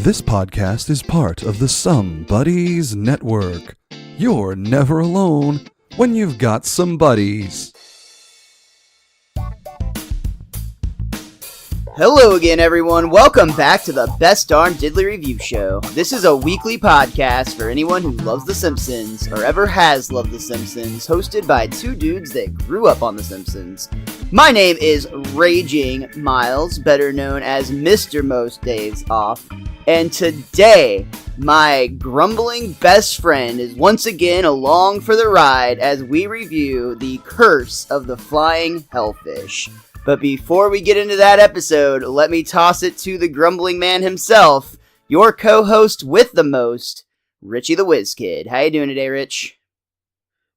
This podcast is part of the Some Buddies Network. You're never alone when you've got some buddies. Hello again, everyone. Welcome back to the Best Darn Diddly Review Show. This is a weekly podcast for anyone who loves The Simpsons or ever has loved The Simpsons, hosted by two dudes that grew up on The Simpsons. My name is Raging Miles, better known as Mr. Most Days Off, and today, my grumbling best friend is once again along for the ride as we review The Curse of the Flying Hellfish. But before we get into that episode, let me toss it to the grumbling man himself, your co-host with the most, Richie the Whiz Kid. How you doing today, Rich?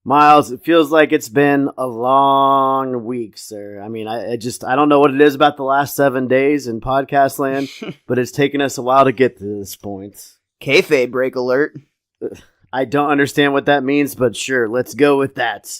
Miles, it feels like it's been a long week, sir. I mean, I don't know what it is about the last 7 days in podcast land, but it's taken us a while to get to this point. Kayfabe break alert. I don't understand what that means, but sure, let's go with that.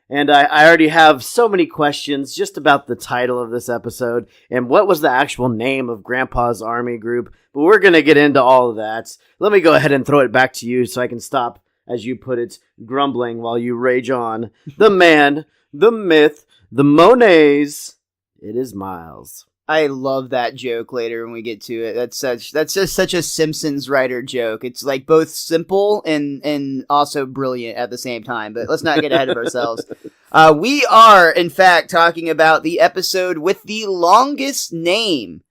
And I already have so many questions just about the title of this episode and what was the actual name of Grandpa's army group, but we're going to get into all of that. Let me go ahead and throw it back to you so I can stop, as you put it, grumbling while you rage on. The man, the myth, the Monets, it is Miles. I love that joke later when we get to it. That's just such a Simpsons writer joke. It's like both simple and also brilliant at the same time, but let's not get ahead of ourselves. We are, in fact, talking about the episode with the longest name,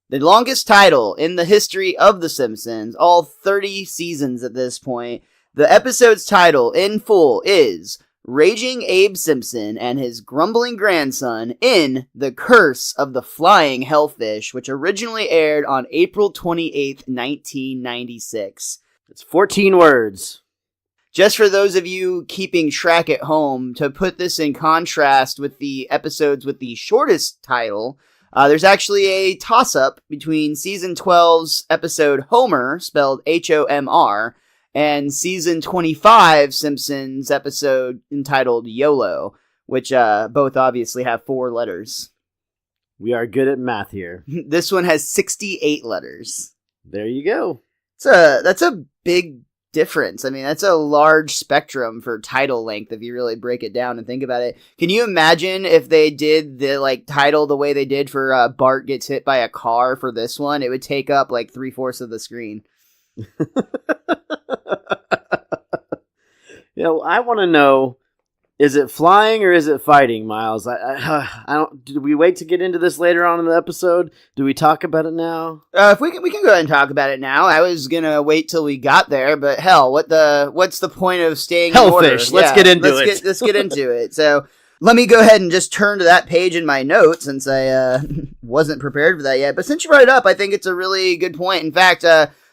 the longest title in the history of The Simpsons, all 30 seasons at this point. The episode's title in full is Raging Abe Simpson and his grumbling grandson in The Curse of the Flying Hellfish, which originally aired on April 28th, 1996. It's 14 words. Just for those of you keeping track at home, to put this in contrast with the episodes with the shortest title, there's actually a toss-up between Season 12's episode Homer, spelled H-O-M-R, and Season 25 Simpsons episode entitled YOLO, which both obviously have 4 letters. We are good at math here. This one has 68 letters. There you go. That's a big difference. I mean, that's a large spectrum for title length if you really break it down and think about it. Can you imagine if they did the title the way they did for Bart Gets Hit by a Car for this one? It would take up 3/4 of the screen. I want to know, is it flying or is it fighting, Miles? I don't. Do we wait to get into this later on in the episode? Do we talk about it now? If we can go ahead and talk about it now. I was gonna wait till we got there, but hell, what's the point of staying in order? Hellfish. Let's get into it. Let's get into it. So let me go ahead and just turn to that page in my notes since I wasn't prepared for that yet. But since you brought it up, I think it's a really good point. In fact,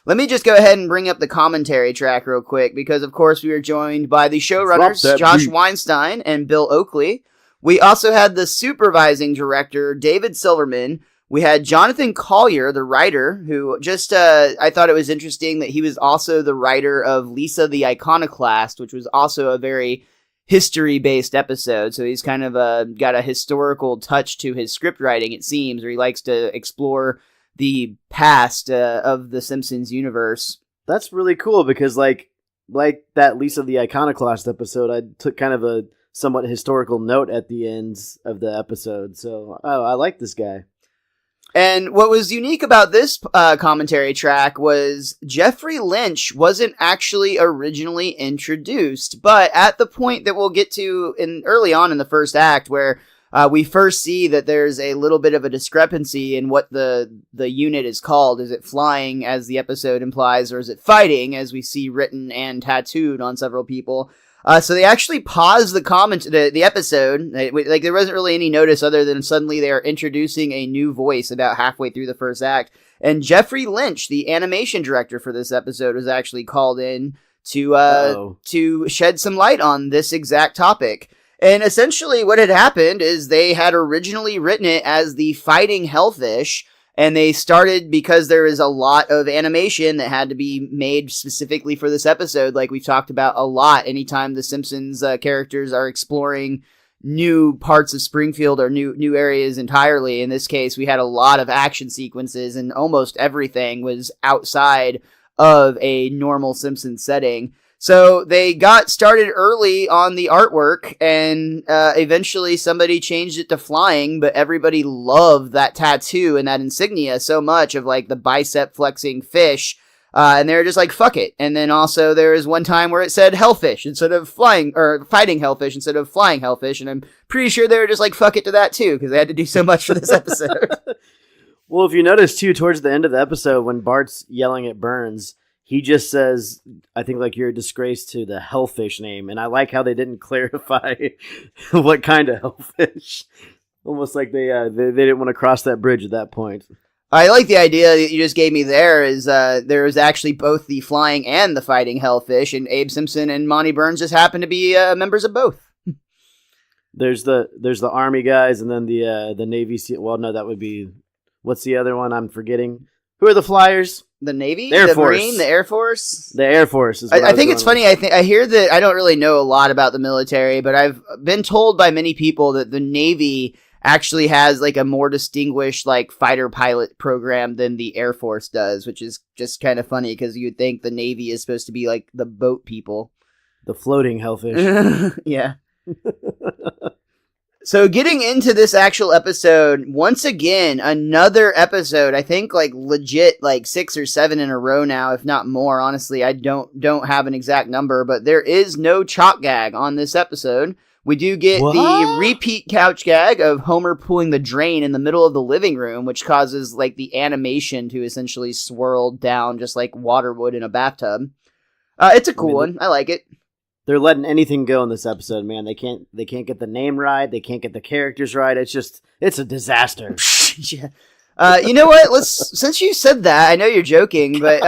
let me just go ahead and bring up the commentary track real quick, because, of course, we were joined by the showrunners, Josh Weinstein and Bill Oakley. We also had the supervising director, David Silverman. We had Jonathan Collier, the writer, who just, I thought it was interesting that he was also the writer of Lisa the Iconoclast, which was also a very history-based episode. So he's kind of got a historical touch to his script writing, it seems, or he likes to explore the past of the Simpsons universe. That's really cool because like that Lisa the Iconoclast episode, I took kind of a somewhat historical note at the ends of the episode. So I like this guy. And what was unique about this commentary track was Jeffrey Lynch wasn't actually originally introduced, but at the point that we'll get to early on in the first act, where we first see that there's a little bit of a discrepancy in what the unit is called. Is it flying, as the episode implies, or is it fighting, as we see written and tattooed on several people? So they actually paused the episode. There wasn't really any notice other than suddenly they are introducing a new voice about halfway through the first act. And Jeffrey Lynch, the animation director for this episode, was actually called in to shed some light on this exact topic. And essentially what had happened is they had originally written it as the Fighting Hellfish, and they started because there is a lot of animation that had to be made specifically for this episode, like we've talked about a lot anytime the Simpsons characters are exploring new parts of Springfield or new areas entirely. In this case, we had a lot of action sequences, and almost everything was outside of a normal Simpsons setting. So they got started early on the artwork, and eventually somebody changed it to flying, but everybody loved that tattoo and that insignia so much of like the bicep flexing fish. And they were just like, fuck it. And then also there was one time where it said Hellfish instead of flying, or fighting Hellfish instead of flying Hellfish. And I'm pretty sure they were just like, fuck it to that too, because they had to do so much for this episode. Well, if you notice too, towards the end of the episode, when Bart's yelling at Burns, he just says, I think like you're a disgrace to the Hellfish name. And I like how they didn't clarify what kind of Hellfish. Almost like they didn't want to cross that bridge at that point. I like the idea that you just gave me there is there was actually both the flying and the fighting Hellfish, and Abe Simpson and Monty Burns just happen to be members of both. There's the Army guys, and then the Navy SEAL. Well, no, that would be, what's the other one I'm forgetting? Who are the Flyers? The Navy? The Air Force. Marine? The Air Force? The Air Force. Is what I think it's funny. I hear that I don't really know a lot about the military, but I've been told by many people that the Navy actually has like a more distinguished like fighter pilot program than the Air Force does, which is just kind of funny because you'd think the Navy is supposed to be like the boat people. The floating Hellfish. Yeah. So getting into this actual episode, once again, another episode, I think like legit like 6 or 7 in a row now, if not more. Honestly, I don't have an exact number, but there is no chalk gag on this episode. We do get the repeat couch gag of Homer pulling the drain in the middle of the living room, which causes like the animation to essentially swirl down just like water would in a bathtub. It's a cool one. I like it. They're letting anything go in this episode, man. They can't get the name right. They can't get the characters right. It's a disaster. Yeah. You know what? Since you said that, I know you're joking, but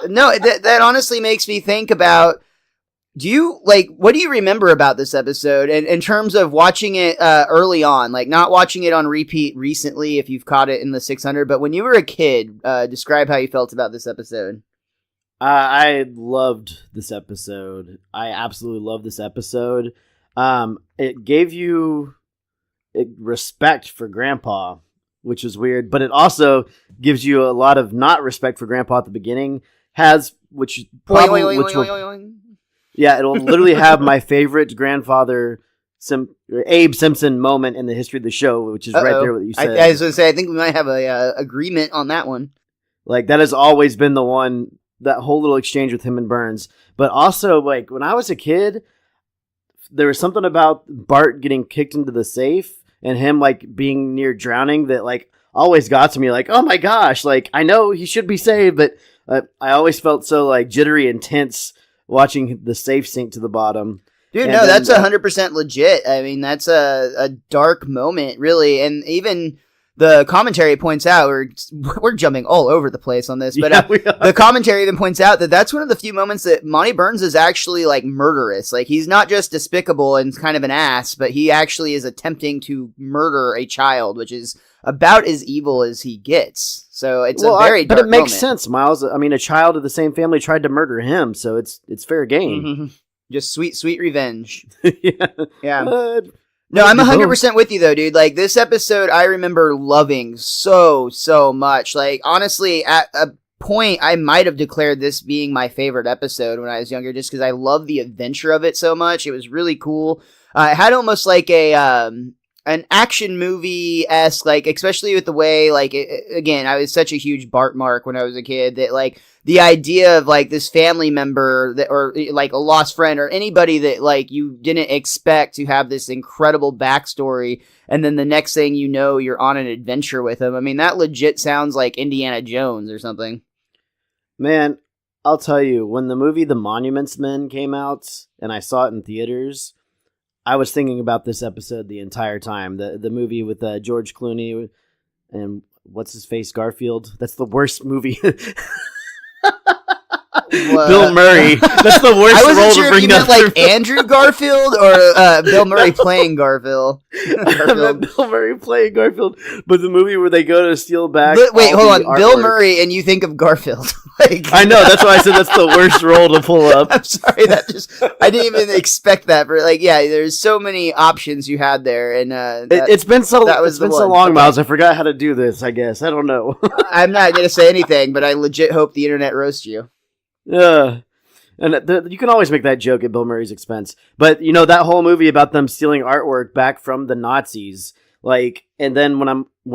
no, that honestly makes me think about. What do you remember about this episode in terms of watching it early on, like not watching it on repeat recently if you've caught it in the 600, but when you were a kid, describe how you felt about this episode. I loved this episode. I absolutely love this episode. It gave you respect for Grandpa, which is weird, but it also gives you a lot of not respect for Grandpa at the beginning. Yeah, it'll literally have my favorite grandfather, Abe Simpson moment in the history of the show, which is right there what you said. I was going to say, I think we might have a agreement on that one. Like, that has always been the one, that whole little exchange with him and Burns. But also, like, when I was a kid, there was something about Bart getting kicked into the safe and him, like, being near drowning that, like, always got to me. Like, oh my gosh, like, I know he should be saved, but I always felt so, like, jittery and tense watching the safe sink to the bottom. Dude, and no, that's 100% legit. I mean, that's a dark moment, really. And even the commentary points out, we're jumping all over the place on this, but the commentary even points out that that's one of the few moments that Monty Burns is actually like murderous. Like, he's not just despicable and kind of an ass, but he actually is attempting to murder a child, which is about as evil as he gets. So it's a very dark but it makes moment. sense, Miles. I mean, a child of the same family tried to murder him, so it's fair game. Mm-hmm. Just sweet revenge. Yeah. No, I'm 100% with you though, dude. Like, this episode I remember loving so much. Like, honestly, at a point I might have declared this being my favorite episode when I was younger, just because I love the adventure of it so much. It was really cool. It had almost like an action movie-esque, like, especially with the way, like, again, I was such a huge Bart mark when I was a kid that, like, the idea of, like, this family member that, or, like, a lost friend or anybody that, like, you didn't expect to have this incredible backstory, and then the next thing you know, you're on an adventure with him. I mean, that legit sounds like Indiana Jones or something. Man, I'll tell you, when the movie The Monuments Men came out, and I saw it in theaters, I was thinking about this episode the entire time. The movie with George Clooney and what's his face, Garfield. That's the worst movie. Bill Murray. That's the worst I wasn't role sure to bring if you meant up. like Andrew Garfield or Bill Murray playing Garfield. Bill Murray playing Garfield, but the movie where they go to steal back. Wait, hold on. Bill artwork. Murray, and you think of Garfield. Like, I know, that's why I said that's the worst role to pull up. I'm sorry, I didn't even expect that. But like, yeah, there's so many options you had there, and It's been so long, Okay. Miles. I forgot how to do this. I guess I don't know. I'm not gonna say anything, but I legit hope the internet roasts you. Yeah. And you can always make that joke at Bill Murray's expense. But, that whole movie about them stealing artwork back from the Nazis, like, and then when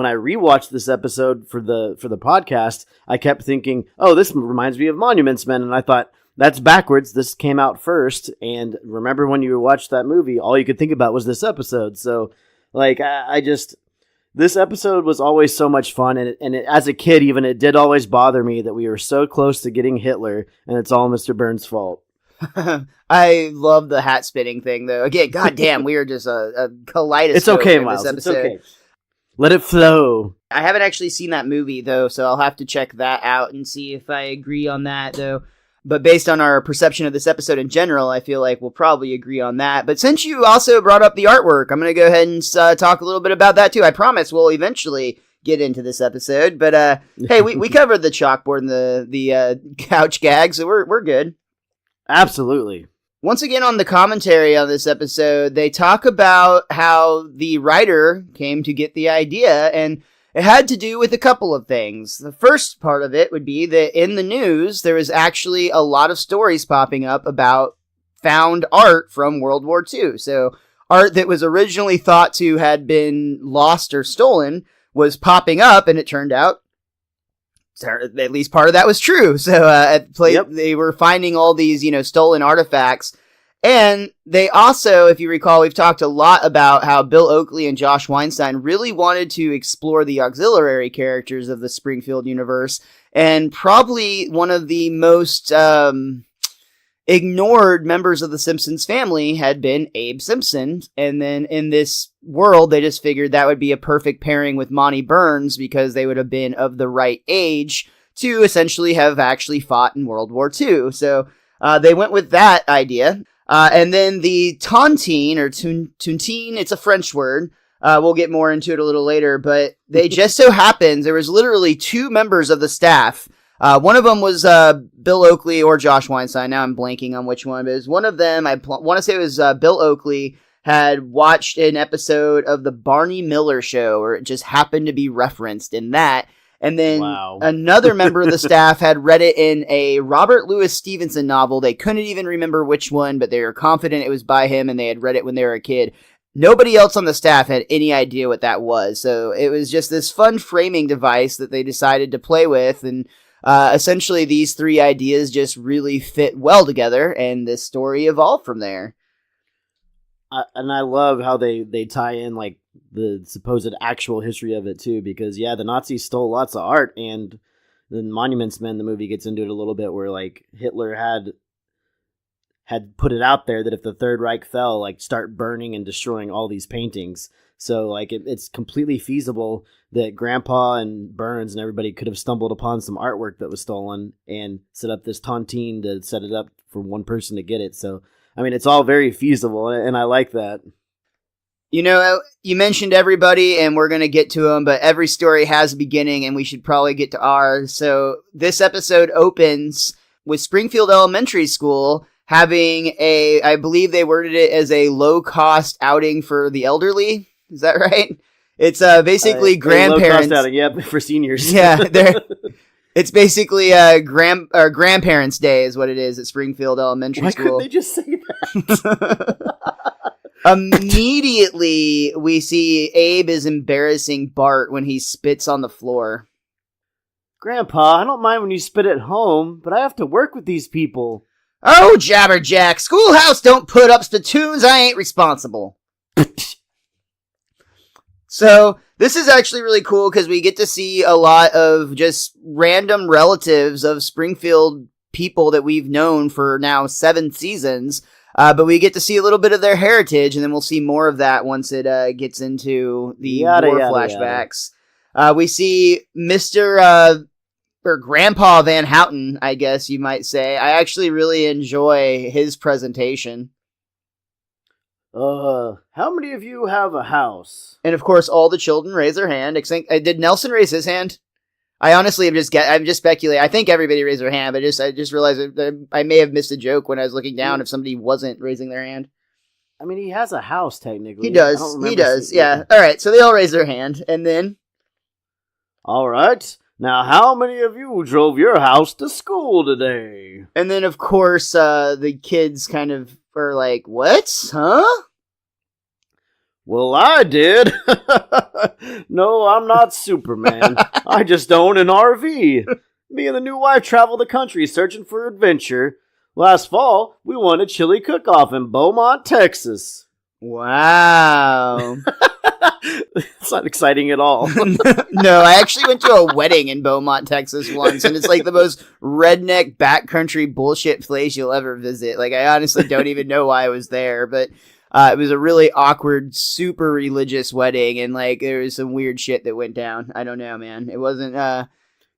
I rewatched this episode for the podcast, I kept thinking, oh, this reminds me of Monuments Men. And I thought, that's backwards. This came out first. And remember when you watched that movie, all you could think about was this episode. So, like, this episode was always so much fun, and as a kid, even, it did always bother me that we were so close to getting Hitler, and it's all Mr. Burns' fault. I love the hat spinning thing, though. Again, goddamn, we are just a kaleidoscope. It's okay, in Miles. This It's episode. okay. Let it flow. I haven't actually seen that movie, though, so I'll have to check that out and see if I agree on that, though. But based on our perception of this episode in general, I feel like we'll probably agree on that. But since you also brought up the artwork, I'm going to go ahead and talk a little bit about that, too. I promise we'll eventually get into this episode. But, hey, we covered the chalkboard and the couch gag, so we're good. Absolutely. Once again, on the commentary on this episode, they talk about how the writer came to get the idea, and it had to do with a couple of things. The first part of it would be that in the news, there was actually a lot of stories popping up about found art from World War II. So art that was originally thought to had been lost or stolen was popping up, and it turned out at least part of that was true. So they were finding all these, stolen artifacts. And they also, if you recall, we've talked a lot about how Bill Oakley and Josh Weinstein really wanted to explore the auxiliary characters of the Springfield universe. And probably one of the most ignored members of the Simpsons family had been Abe Simpson. And then in this world, they just figured that would be a perfect pairing with Monty Burns because they would have been of the right age to essentially have actually fought in World War II. So they went with that idea. And then the tontine, or tontine, it's a French word. We'll get more into it a little later, but they just so happens, there was literally two members of the staff. One of them was Bill Oakley or Josh Weinstein. Now I'm blanking on which one it is. One of them, I want to say it was Bill Oakley, had watched an episode of the Barney Miller Show, or it just happened to be referenced in that. And then another member of the staff had read it in a Robert Louis Stevenson novel. They couldn't even remember which one, but they were confident it was by him, and they had read it when they were a kid. Nobody else on the staff had any idea what that was. So it was just this fun framing device that they decided to play with. And essentially these three ideas just really fit well together, and this story evolved from there. And I love how they tie in, like, the supposed actual history of it too, because the Nazis stole lots of art, and the Monuments Men, the movie gets into it a little bit, where like Hitler had put it out there that if the Third Reich fell, like, start burning and destroying all these paintings. So like it's completely feasible that Grandpa and Burns and everybody could have stumbled upon some artwork that was stolen and set up this tontine to set it up for one person to get it. So I mean, it's all very feasible, and I like that. You mentioned everybody, and we're going to get to them, but every story has a beginning, and we should probably get to ours. So this episode opens with Springfield Elementary School having I believe they worded it as a low-cost outing for the elderly. Is that right? It's basically grandparents. Low-cost outing, for seniors. Yeah, it's basically grandparents' day is what it is at Springfield Elementary School. Why couldn't they just say that? Immediately, we see Abe is embarrassing Bart when he spits on the floor. Grandpa, I don't mind when you spit at home, but I have to work with these people. Oh, Jabberjack, schoolhouse don't put up spittoons, I ain't responsible. So, this is actually really cool because we get to see a lot of just random relatives of Springfield people that we've known for now 7 seasons. But we get to see a little bit of their heritage, and then we'll see more of that once it gets into the war flashbacks. We see Mr. Or Grandpa Van Houten, I guess you might say. I actually really enjoy his presentation. How many of you have a house? And of course, all the children raise their hand. Did Nelson raise his hand? I honestly am I'm just speculating. I think everybody raised their hand, but I just realized that I may have missed a joke when I was looking down if somebody wasn't raising their hand. I mean, he has a house, technically. He does. He does. Yeah. All right. So they all raise their hand, and then. All right. Now, how many of you drove your house to school today? And then, of course, the kids kind of are like, "What? Huh?" Well, I did. No, I'm not Superman. I just own an RV. Me and the new wife travel the country searching for adventure. Last fall, we won a chili cook-off in Beaumont, Texas. Wow. It's not exciting at all. No, I actually went to a wedding in Beaumont, Texas once, and it's like the most redneck backcountry bullshit place you'll ever visit. Like, I honestly don't even know why I was there, but it was a really awkward, super religious wedding, and like there was some weird shit that went down. I don't know, man. It wasn't.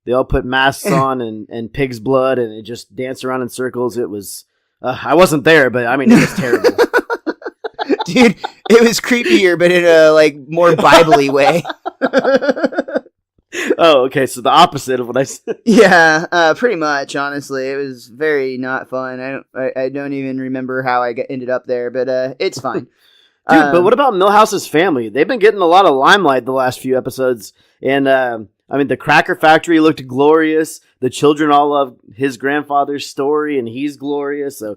They all put masks on and pig's blood, and it just danced around in circles. It was. I wasn't there, but I mean, it was terrible. Dude, it was creepier, but in a like more Bible-y way. Oh, okay. So the opposite of what I said. Yeah, pretty much. Honestly, it was very not fun. I don't even remember how I ended up there, but it's fine. Dude, but what about Milhouse's family? They've been getting a lot of limelight the last few episodes, and I mean, the Cracker Factory looked glorious. The children all love his grandfather's story, and he's glorious. So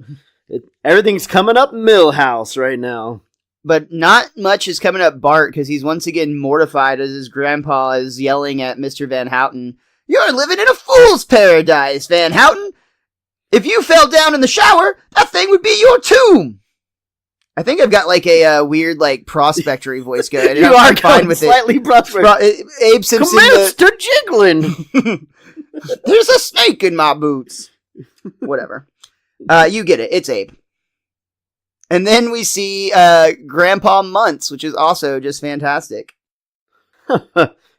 everything's coming up Milhouse right now. But not much is coming up Bart, because he's once again mortified as his grandpa is yelling at Mr. Van Houten. "You're living in a fool's paradise, Van Houten! If you fell down in the shower, that thing would be your tomb!" I think I've got like a weird like prospectory voice going. You are fine with slightly it. Abe Simpson. Commence to jiggling! There's a snake in my boots. Whatever. You get it. It's Abe. And then we see Grandpa Muntz, which is also just fantastic.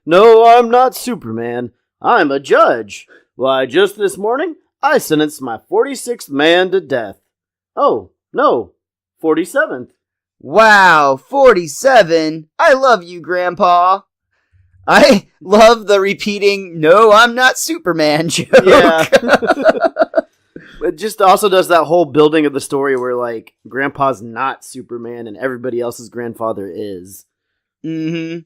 No, I'm not Superman. I'm a judge. Why, just this morning, I sentenced my 46th man to death. Oh, no, 47th. Wow, 47. I love you, Grandpa. I love the repeating, "No, I'm not Superman" joke. Yeah. It just also does that whole building of the story where, like, Grandpa's not Superman and everybody else's grandfather is. Mm-hmm.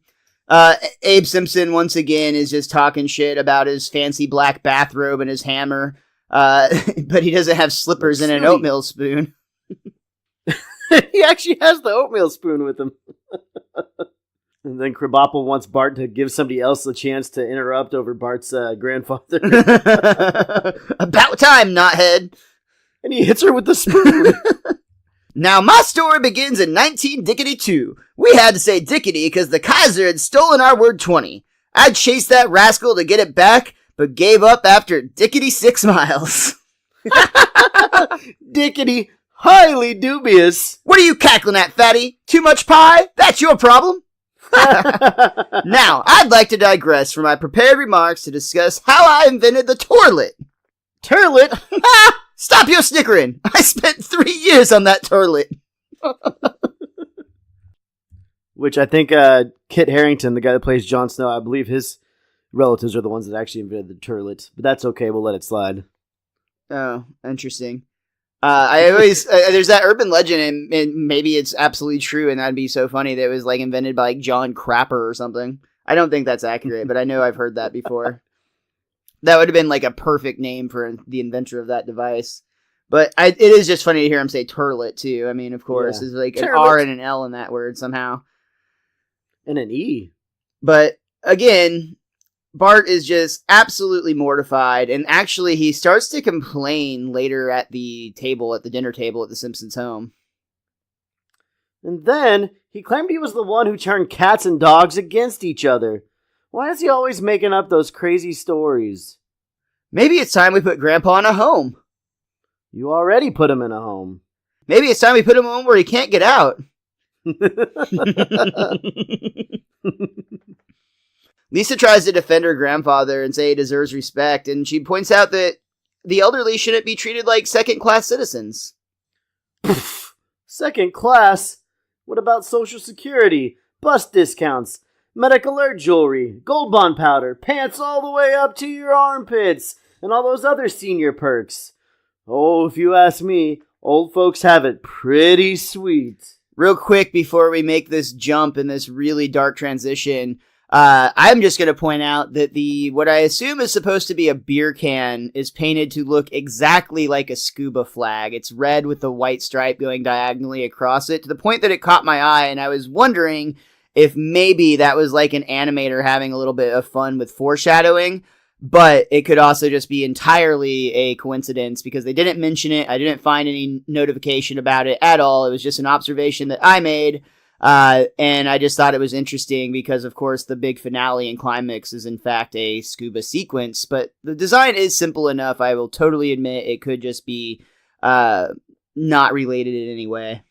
Abe Simpson, once again, is just talking shit about his fancy black bathrobe and his hammer, but he doesn't have slippers and an oatmeal spoon. He actually has the oatmeal spoon with him. And then Krabappel wants Bart to give somebody else a chance to interrupt over Bart's grandfather. About time, knothead. And he hits her with the spoon. Now, my story begins in 19-dickety-2. We had to say dickety because the Kaiser had stolen our word 20. I chased that rascal to get it back, but gave up after dickety 6 miles. Dickety, highly dubious. What are you cackling at, fatty? Too much pie? That's your problem. Now, I'd like to digress from my prepared remarks to discuss how I invented the toilet. Turlet? Stop your snickering! I spent 3 years on that toilet. Which I think Kit Harington, the guy that plays Jon Snow, I believe his relatives are the ones that actually invented the turlet. But that's okay, we'll let it slide. Oh, interesting. I always there's that urban legend, and maybe it's absolutely true, and that'd be so funny that it was like invented by like John Crapper or something. I don't think that's accurate, but I know I've heard that before. That would have been like a perfect name for the inventor of that device. But it is just funny to hear him say turlet too. I mean, of course, there's like an R and an L in that word somehow, and an E. But again, Bart is just absolutely mortified, and actually he starts to complain later at the dinner table at the Simpsons' home. And then he claimed he was the one who turned cats and dogs against each other. Why is he always making up those crazy stories? Maybe it's time we put Grandpa in a home. You already put him in a home. Maybe it's time we put him home where he can't get out. Lisa tries to defend her grandfather and say he deserves respect, and she points out that the elderly shouldn't be treated like second-class citizens. Second class? What about Social Security, bus discounts, Medic alert jewelry, gold bond powder, pants all the way up to your armpits, and all those other senior perks. Oh, if you ask me, old folks have it pretty sweet. Real quick before we make this jump in this really dark transition, I'm just going to point out that what I assume is supposed to be a beer can is painted to look exactly like a scuba flag. It's red with a white stripe going diagonally across it, to the point that it caught my eye, and I was wondering if maybe that was like an animator having a little bit of fun with foreshadowing. But it could also just be entirely a coincidence because they didn't mention it. I didn't find any notification about it at all. It was just an observation that I made. And I just thought it was interesting because, of course, the big finale and climax is, in fact, a scuba sequence. But the design is simple enough. I will totally admit it could just be not related in any way.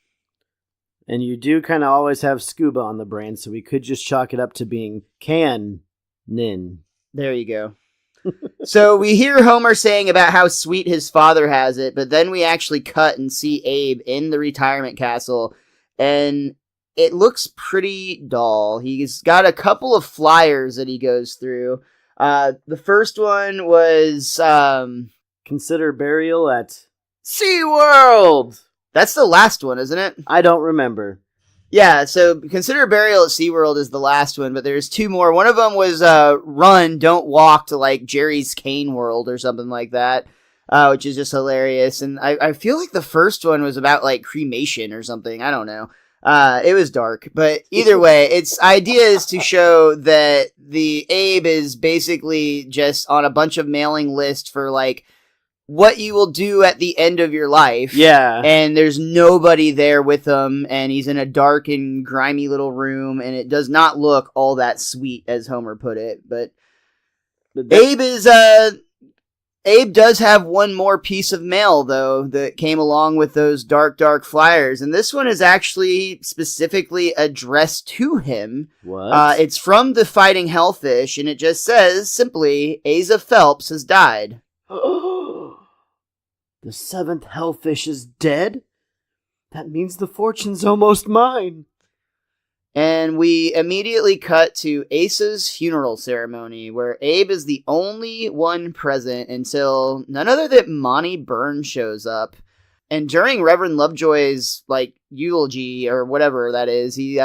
And you do kind of always have scuba on the brain, so we could just chalk it up to being canon. There you go. So we hear Homer saying about how sweet his father has it, but then we actually cut and see Abe in the retirement castle, and it looks pretty dull. He's got a couple of flyers that he goes through. The first one was consider burial at SeaWorld. That's the last one, isn't it? I don't remember. Yeah, so consider burial at SeaWorld is the last one, but there's two more. One of them was run, don't walk to like Jerry's Cane World or something like that, which is just hilarious. And I feel like the first one was about like cremation or something. I don't know. It was dark, but either way, its idea is to show that the Abe is basically just on a bunch of mailing lists for like what you will do at the end of your life. Yeah. And there's nobody there with him, and he's in a dark and grimy little room, and it does not look all that sweet, as Homer put it. But Abe does have one more piece of mail, though, that came along with those dark flyers, and this one is actually specifically addressed to him. What? It's from the Fighting Hellfish, and it just says, simply, Asa Phelps has died. The seventh Hellfish is dead? That means the fortune's almost mine. And we immediately cut to Asa's funeral ceremony, where Abe is the only one present until none other than Monty Burns shows up. And during Reverend Lovejoy's, eulogy, or whatever that is, he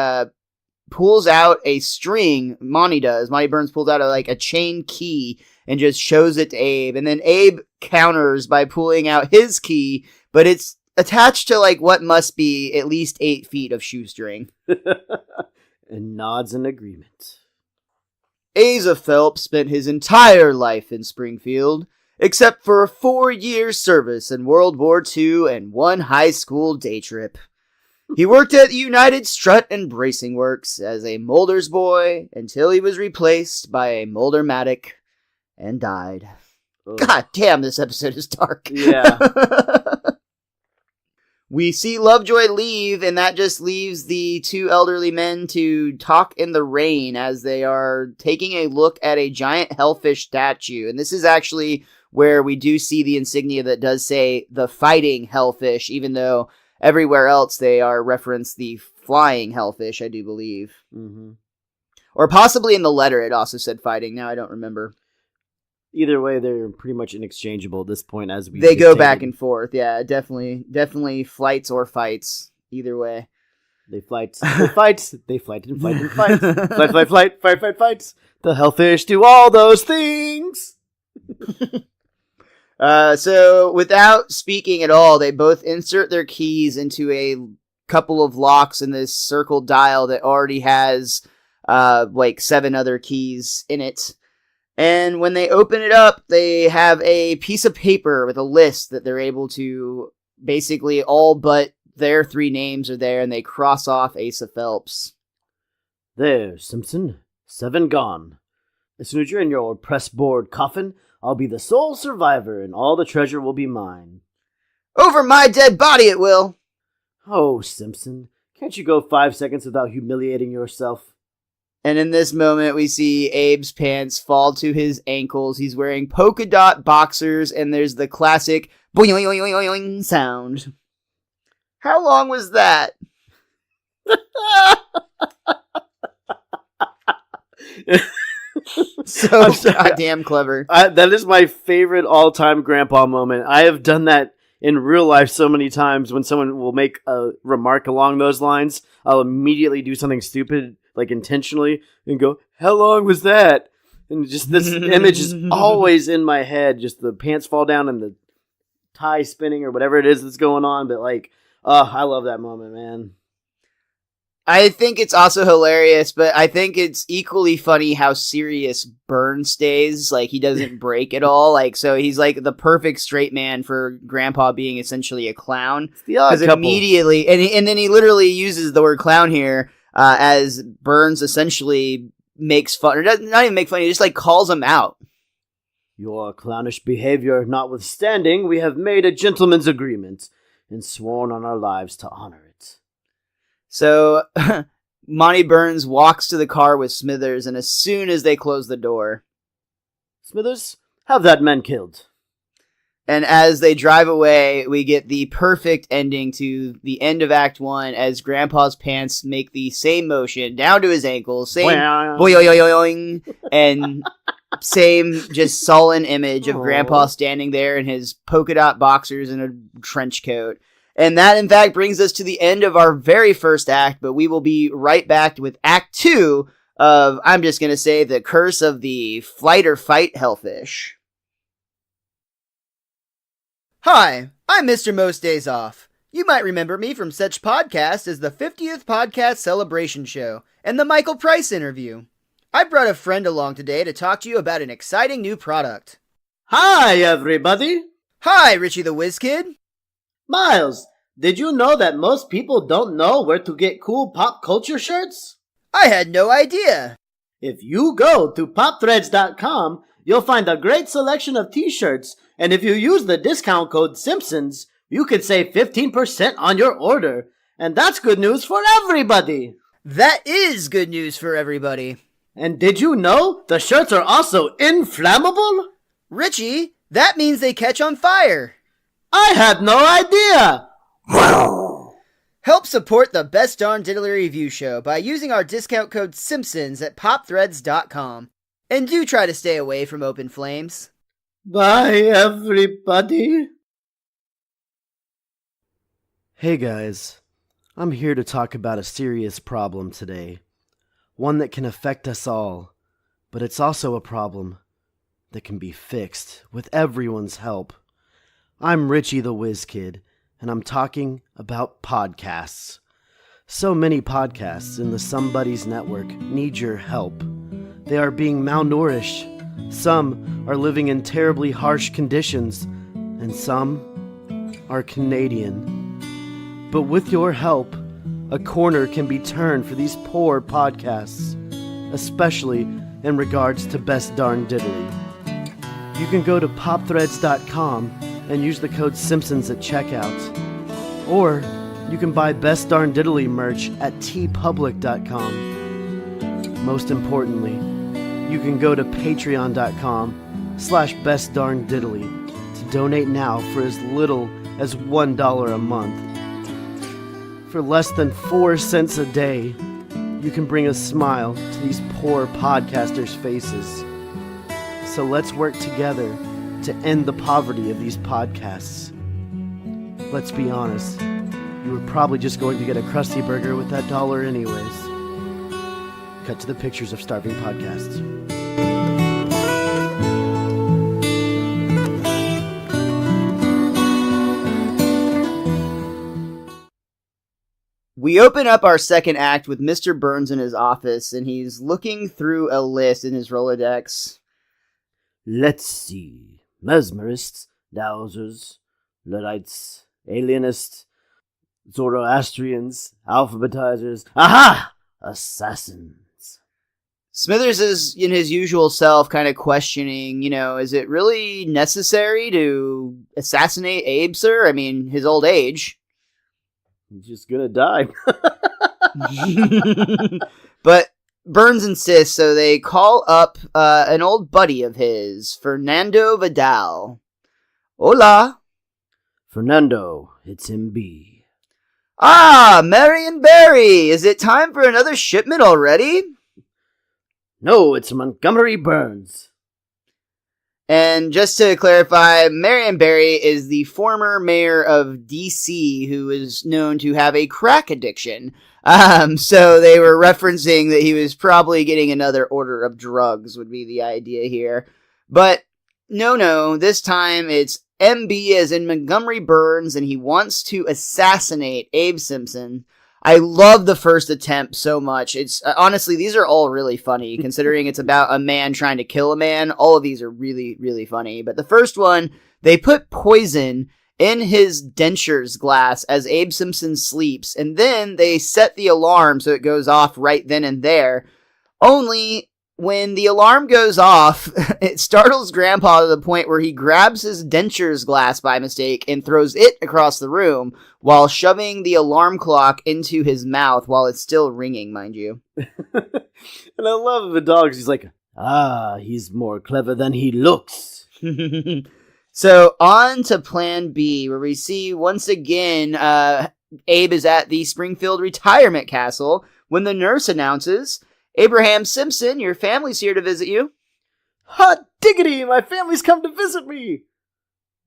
pulls out a string, Monty Burns pulls out a chain key and just shows it to Abe. And then Abe counters by pulling out his key, but it's attached to what must be at least 8 feet of shoestring. And nods in agreement. Asa Phelps spent his entire life in Springfield, except for a 4-year service in World War II and 1 high school day trip. He worked at the United Strut and Bracing Works as a molder's boy until he was replaced by a moldermatic and died. Ugh. God damn, this episode is dark. Yeah. We see Lovejoy leave, and that just leaves the 2 elderly men to talk in the rain as they are taking a look at a giant hellfish statue. And this is actually where we do see the insignia that does say the Fighting Hellfish, even though everywhere else they are referenced the Flying Hellfish, I do believe. Mm-hmm. Or possibly in the letter it also said Fighting. Now I don't remember. Either way, they're pretty much interchangeable at this point, as we They go back and forth. Yeah, definitely flights or fights. Either way. They fight, they fight, they fight and fight and fight. Fight. The hellfish do all those things. So without speaking at all, they both insert their keys into a couple of locks in this circle dial that already has 7 other keys in it. And when they open it up, they have a piece of paper with a list that they're able to basically all but their 3 names are there, and they cross off Asa Phelps. There, Simpson. 7 gone. As soon as you're in your press-board coffin, I'll be the sole survivor, and all the treasure will be mine. Over my dead body it will! Oh, Simpson, can't you go 5 seconds without humiliating yourself? And in this moment, we see Abe's pants fall to his ankles. He's wearing polka dot boxers, and there's the classic boing sound. How long was that? So goddamn clever. That is my favorite all-time grandpa moment. I have done that in real life so many times. When someone will make a remark along those lines, I'll immediately do something stupid, like intentionally, and go, "How long was that?" And just this image is always in my head. Just the pants fall down and the tie spinning or whatever it is that's going on. But like, I love that moment, man. I think it's also hilarious, but I think it's equally funny how serious Burns stays. Like, he doesn't break at all. Like, so he's like the perfect straight man for Grandpa being essentially a clown. Because immediately, and then he literally uses the word clown here as Burns essentially makes fun, or doesn't not even make fun. He just like calls him out. Your clownish behavior notwithstanding, we have made a gentleman's agreement and sworn on our lives to honor it. So, Monty Burns walks to the car with Smithers, and as soon as they close the door... Smithers, have that man killed. And as they drive away, we get the perfect ending to the end of Act 1, as Grandpa's pants make the same motion down to his ankles, same boing, and same just sullen image of Grandpa standing there in his polka dot boxers and a trench coat. And that, in fact, brings us to the end of our very first act, but we will be right back with Act 2 of, I'm just going to say, The Curse of the Flight or Fight Hellfish. Hi, I'm Mr. Most Days Off. You might remember me from such podcasts as the 50th Podcast Celebration Show and the Michael Price interview. I brought a friend along today to talk to you about an exciting new product. Hi, everybody. Hi, Richie the Whiz Kid. Miles, did you know that most people don't know where to get cool pop culture shirts? I had no idea. If you go to popthreads.com, you'll find a great selection of t-shirts, and if you use the discount code Simpsons, you could save 15% on your order. And that's good news for everybody. That is good news for everybody. And did you know the shirts are also inflammable? Richie, that means they catch on fire. I had no idea! Help support the Best Darn Diddly Review Show by using our discount code Simpsons at popthreads.com. And do try to stay away from open flames. Bye, everybody. Hey guys, I'm here to talk about a serious problem today. One that can affect us all, but it's also a problem that can be fixed with everyone's help. I'm Richie the Whiz Kid, and I'm talking about podcasts. So many podcasts in the Somebodies Network need your help. They are being malnourished. Some are living in terribly harsh conditions, and some are Canadian. But with your help, a corner can be turned for these poor podcasts, especially in regards to Best Darn Diddly. You can go to popthreads.com and use the code Simpsons at checkout. Or you can buy Best Darn Diddly merch at tpublic.com. Most importantly, you can go to patreon.com/bestdarndiddly to donate now for as little as $1 a month. For less than 4 cents a day, you can bring a smile to these poor podcasters' faces. So let's work together to end the poverty of these podcasts. Let's be honest, you were probably just going to get a Krusty Burger with that dollar anyways. Cut to the pictures of starving podcasts. We open up our second act with Mr. Burns in his office, and he's looking through a list in his Rolodex. Let's see. Mesmerists, dowsers, Luddites, alienists, Zoroastrians, alphabetizers. Aha! Assassins. Smithers is in his usual self kind of questioning, is it really necessary to assassinate Abe, sir? I mean, his old age. He's just gonna die. But Burns insists, so they call up an old buddy of his, Fernando Vidal. Hola. Fernando, it's MB. Ah, Marion Barry! Is it time for another shipment already? No, it's Montgomery Burns. And just to clarify, Marion Barry is the former mayor of D.C. who is known to have a crack addiction. So they were referencing that he was probably getting another order of drugs would be the idea here. But no, this time it's MB as in Montgomery Burns, and he wants to assassinate Abe Simpson. I love the first attempt so much. It's honestly, these are all really funny, considering it's about a man trying to kill a man. All of these are really, really funny. But the first one, they put poison in his dentures glass as Abe Simpson sleeps, and then they set the alarm so it goes off right then and there. Only when the alarm goes off, it startles Grandpa to the point where he grabs his dentures glass by mistake and throws it across the room while shoving the alarm clock into his mouth while it's still ringing, mind you. And I love the dogs. He's like, he's more clever than he looks. So on to Plan B, where we see once again Abe is at the Springfield Retirement Castle when the nurse announces, Abraham Simpson, your family's here to visit you. Hot diggity, my family's come to visit me.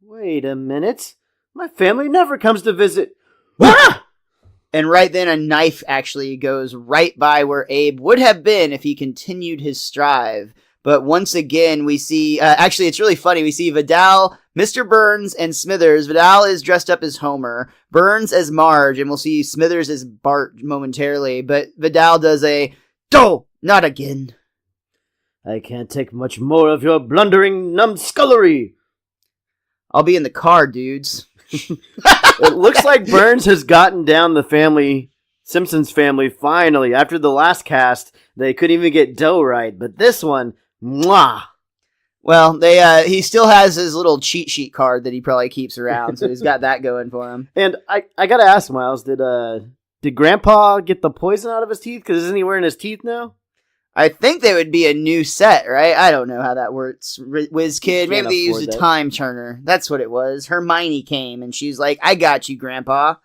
Wait a minute. My family never comes to visit. Ah! And right then a knife actually goes right by where Abe would have been if he continued his strive. But once again, we see, actually it's really funny, we see Vidal, Mr. Burns, and Smithers. Vidal is dressed up as Homer, Burns as Marge, and we'll see Smithers as Bart momentarily. But Vidal does a, "No, not again. I can't take much more of your blundering numbskullery. I'll be in the car, dudes." It looks like Burns has gotten down the family, Simpsons family, finally. After the last cast, they couldn't even get dough right. But this one, mwah. Well, he still has his little cheat sheet card that he probably keeps around, so he's got that going for him. And I gotta ask, Miles, did Grandpa get the poison out of his teeth? Because isn't he wearing his teeth now? I think they would be a new set, right? I don't know how that works. WizKid, maybe they used a time turner. That's what it was. Hermione came and she's like, "I got you, Grandpa."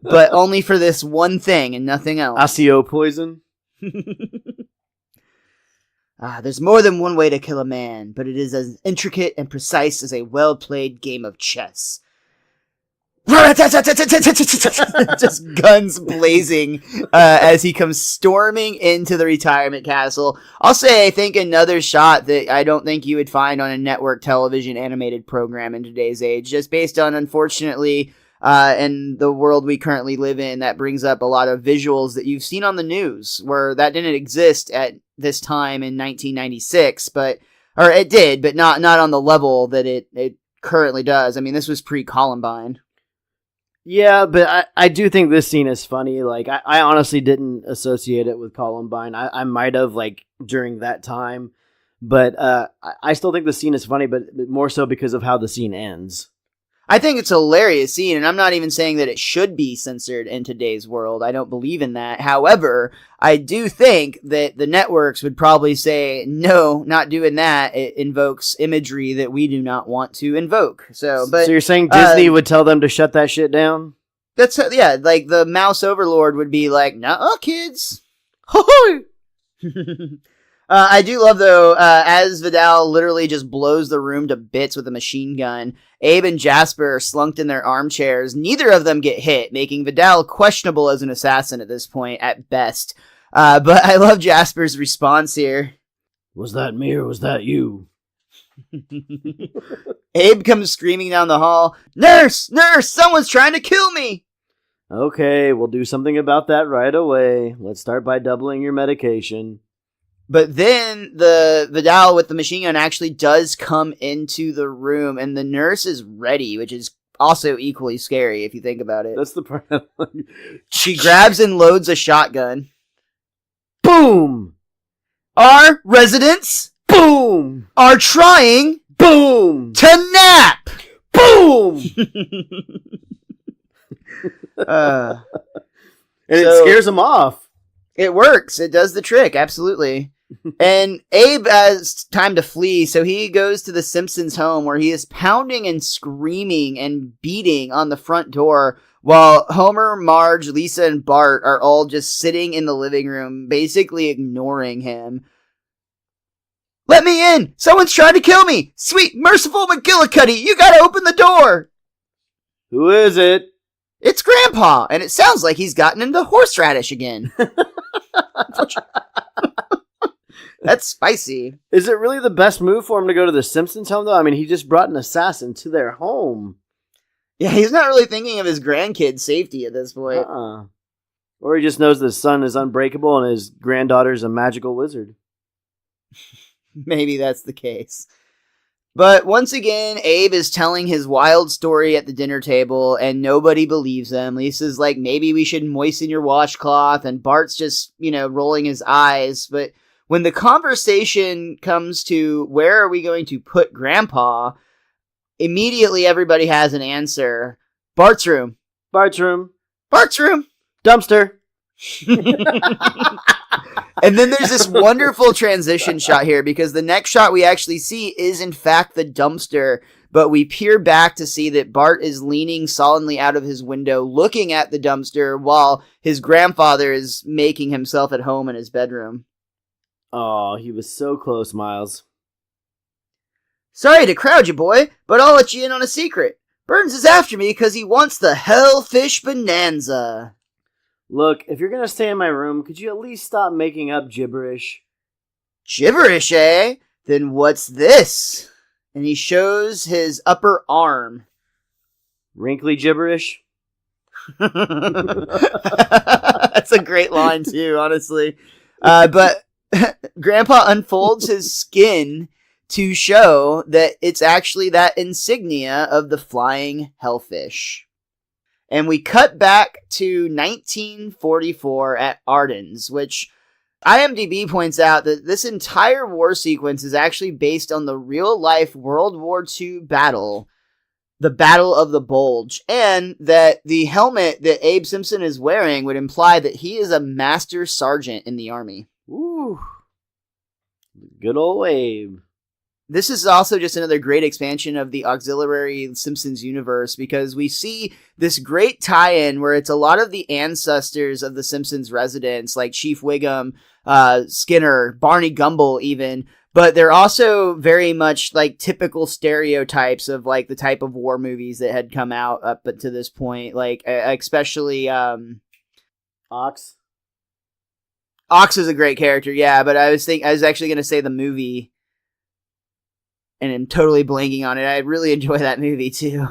But only for this one thing and nothing else. Accio poison? There's more than one way to kill a man, but it is as intricate and precise as a well-played game of chess. Just guns blazing as he comes storming into the retirement castle. I'll say, I think another shot that I don't think you would find on a network television animated program in today's age, just based on, unfortunately, in the world we currently live in, that brings up a lot of visuals that you've seen on the news, where that didn't exist at this time in 1996, or it did, but not on the level that it currently does. I mean, this was pre-Columbine. Yeah, but I do think this scene is funny. Like, I honestly didn't associate it with Columbine. I might have, like, during that time. But I still think the scene is funny, but more so because of how the scene ends. I think it's a hilarious scene, and I'm not even saying that it should be censored in today's world. I don't believe in that. However, I do think that the networks would probably say, no, not doing that. It invokes imagery that we do not want to invoke. So you're saying Disney would tell them to shut that shit down? That's, yeah, like the mouse overlord would be like, "Nuh-uh, kids." I do love, though, as Vidal literally just blows the room to bits with a machine gun, Abe and Jasper are slunked in their armchairs. Neither of them get hit, making Vidal questionable as an assassin at this point, at best. But I love Jasper's response here. "Was that me or was that you?" Abe comes screaming down the hall. Nurse! Someone's trying to kill me!" Okay, we'll do something about that right away. Let's start by doubling your medication. But then the Vidal with the machine gun actually does come into the room, and the nurse is ready, which is also equally scary if you think about it. That's the part. She grabs and loads a shotgun. Boom! Our residents, boom, are trying, boom, to nap. Boom! And it scares them off. It works. It does the trick, absolutely. And Abe has time to flee, so he goes to the Simpsons' home where he is pounding and screaming and beating on the front door while Homer, Marge, Lisa, and Bart are all just sitting in the living room, basically ignoring him. Let me in! Someone's trying to kill me! Sweet, merciful McGillicuddy, you gotta open the door! Who is it? It's Grandpa, and it sounds like he's gotten into horseradish again. That's spicy. Is it really the best move for him to go to the Simpsons home, though? I mean, he just brought an assassin to their home. Yeah, he's not really thinking of his grandkid's safety at this point. Or he just knows that his son is unbreakable and his granddaughter's a magical wizard. Maybe that's the case. But once again, Abe is telling his wild story at the dinner table, and nobody believes him. Lisa's like, maybe we should moisten your washcloth, and Bart's just, rolling his eyes. But when the conversation comes to where are we going to put Grandpa, immediately everybody has an answer. Bart's room. Bart's room. Bart's room. Dumpster. And then there's this wonderful transition shot here because the next shot we actually see is in fact the dumpster, but we peer back to see that Bart is leaning solemnly out of his window looking at the dumpster while his grandfather is making himself at home in his bedroom. Oh, he was so close, Miles. Sorry to crowd you, boy, but I'll let you in on a secret. Burns is after me because he wants the Hellfish Bonanza. Look, if you're gonna stay in my room, could you at least stop making up gibberish? Gibberish, eh? Then what's this? And he shows his upper arm. Wrinkly gibberish? That's a great line, too, honestly. But Grandpa unfolds his skin to show that it's actually that insignia of the flying hellfish. And we cut back to 1944 at Ardennes, which IMDb points out that this entire war sequence is actually based on the real-life World War II battle, the Battle of the Bulge, and that the helmet that Abe Simpson is wearing would imply that he is a master sergeant in the army. Ooh. Good old Abe. This is also just another great expansion of the auxiliary Simpsons universe because we see this great tie-in where it's a lot of the ancestors of the Simpsons residents, like Chief Wiggum, Skinner, Barney Gumble even, but they're also very much like typical stereotypes of like the type of war movies that had come out up to this point, like especially Ox. Ox is a great character, yeah, but I was actually going to say the movie. And I'm totally blanking on it. I really enjoy that movie, too.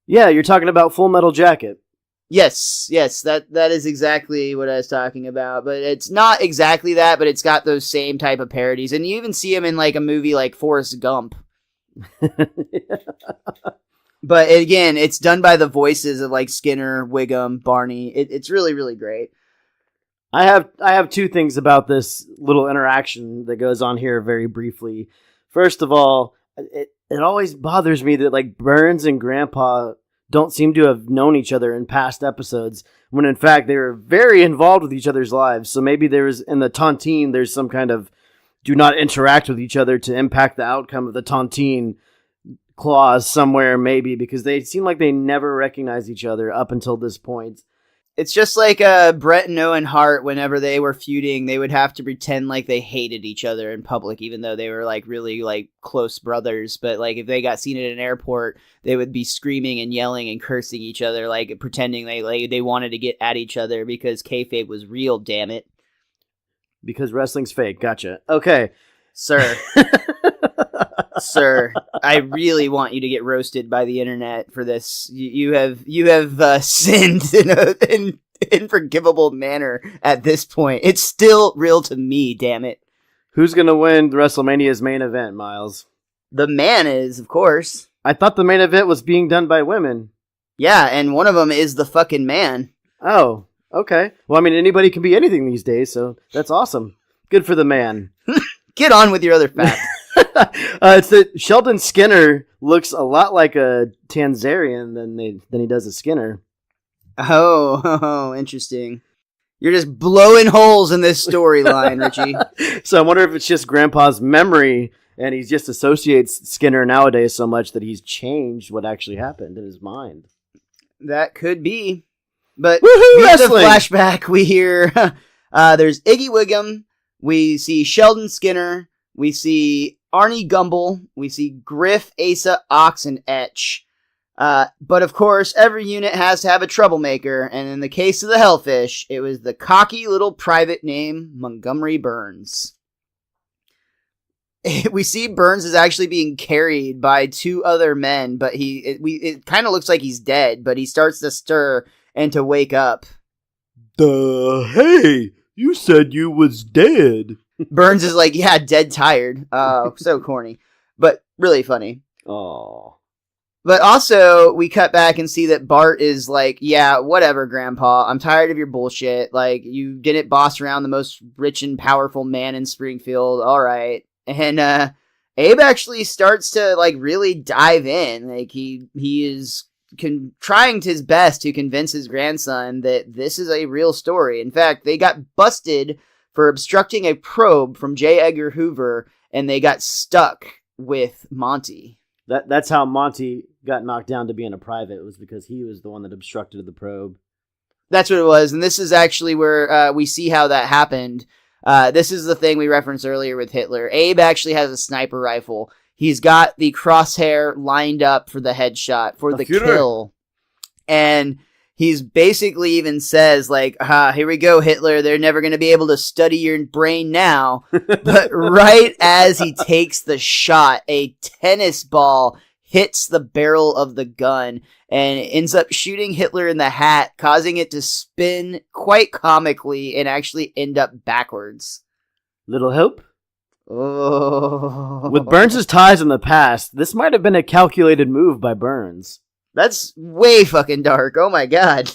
Yeah, you're talking about Full Metal Jacket. Yes, that is exactly what I was talking about. But it's not exactly that, but it's got those same type of parodies. And you even see him in, like, a movie like Forrest Gump. But, again, it's done by the voices of, like, Skinner, Wiggum, Barney. It's really, really great. I have two things about this little interaction that goes on here very briefly. First of all, it always bothers me that like Burns and Grandpa don't seem to have known each other in past episodes, when in fact they were very involved with each other's lives. So maybe there's in the tontine, there's some kind of do not interact with each other to impact the outcome of the tontine clause somewhere, maybe, because they seem like they never recognize each other up until this point. It's just like Brett and Owen Hart, whenever they were feuding, they would have to pretend like they hated each other in public, even though they were like really like close brothers. But like if they got seen at an airport, they would be screaming and yelling and cursing each other, like pretending they wanted to get at each other because kayfabe was real, damn it. Because wrestling's fake. Gotcha. Okay. Sir. Sir, I really want you to get roasted by the internet for this. You have sinned in an unforgivable manner at this point. It's still real to me, damn it. Who's going to win WrestleMania's main event, Miles? The man is, of course. I thought the main event was being done by women. Yeah, and one of them is the fucking man. Oh, okay. Well, I mean, anybody can be anything these days, so that's awesome. Good for the man. Get on with your other facts. It's that Sheldon Skinner looks a lot like a Tanzarian than he does a Skinner. Oh, interesting. You're just blowing holes in this storyline, Richie. So I wonder if it's just Grandpa's memory, and he just associates Skinner nowadays so much that he's changed what actually happened in his mind. That could be. But Woohoo, via the wrestling! flashback, we hear there's Iggy Wiggum, we see Sheldon Skinner, we see Arnie Gumble, we see Griff, Asa, Ox, and Etch. But of course, every unit has to have a troublemaker, and in the case of the Hellfish, it was the cocky little private named Montgomery Burns. We see Burns is actually being carried by two other men, but it kind of looks like he's dead, but he starts to stir and to wake up. Hey, you said you was dead. Burns is like, yeah, dead tired. Oh, so corny, but really funny. Oh. But also, we cut back and see that Bart is like, yeah, whatever, Grandpa. I'm tired of your bullshit. Like, you didn't boss around the most rich and powerful man in Springfield. All right. And Abe actually starts to, like, really dive in. Like, he is trying his best to convince his grandson that this is a real story. In fact, they got busted for obstructing a probe from J. Edgar Hoover, and they got stuck with Monty. That's how Monty got knocked down to being a private. It was because he was the one that obstructed the probe. That's what it was, and this is actually where we see how that happened. This is the thing we referenced earlier with Hitler. Abe actually has a sniper rifle. He's got the crosshair lined up for the headshot, for the kill. And he's basically even says, like, here we go, Hitler. They're never going to be able to study your brain now. But right as he takes the shot, a tennis ball hits the barrel of the gun and ends up shooting Hitler in the hat, causing it to spin quite comically and actually end up backwards. Little hope? Oh. With Burns' ties in the past, this might have been a calculated move by Burns. That's way fucking dark. Oh my god.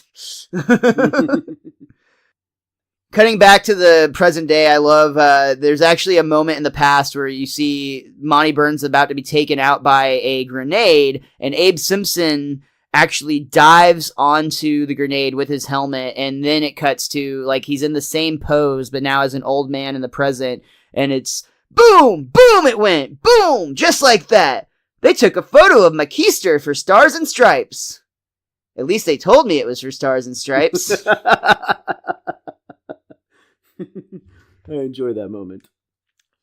Cutting back to the present day, I love, there's actually a moment in the past where you see Monty Burns about to be taken out by a grenade, and Abe Simpson actually dives onto the grenade with his helmet, and then it cuts to, like, he's in the same pose, but now as an old man in the present, and it's boom, boom, it went, boom, just like that. They took a photo of my keister for Stars and Stripes. At least they told me it was for Stars and Stripes. I enjoy that moment.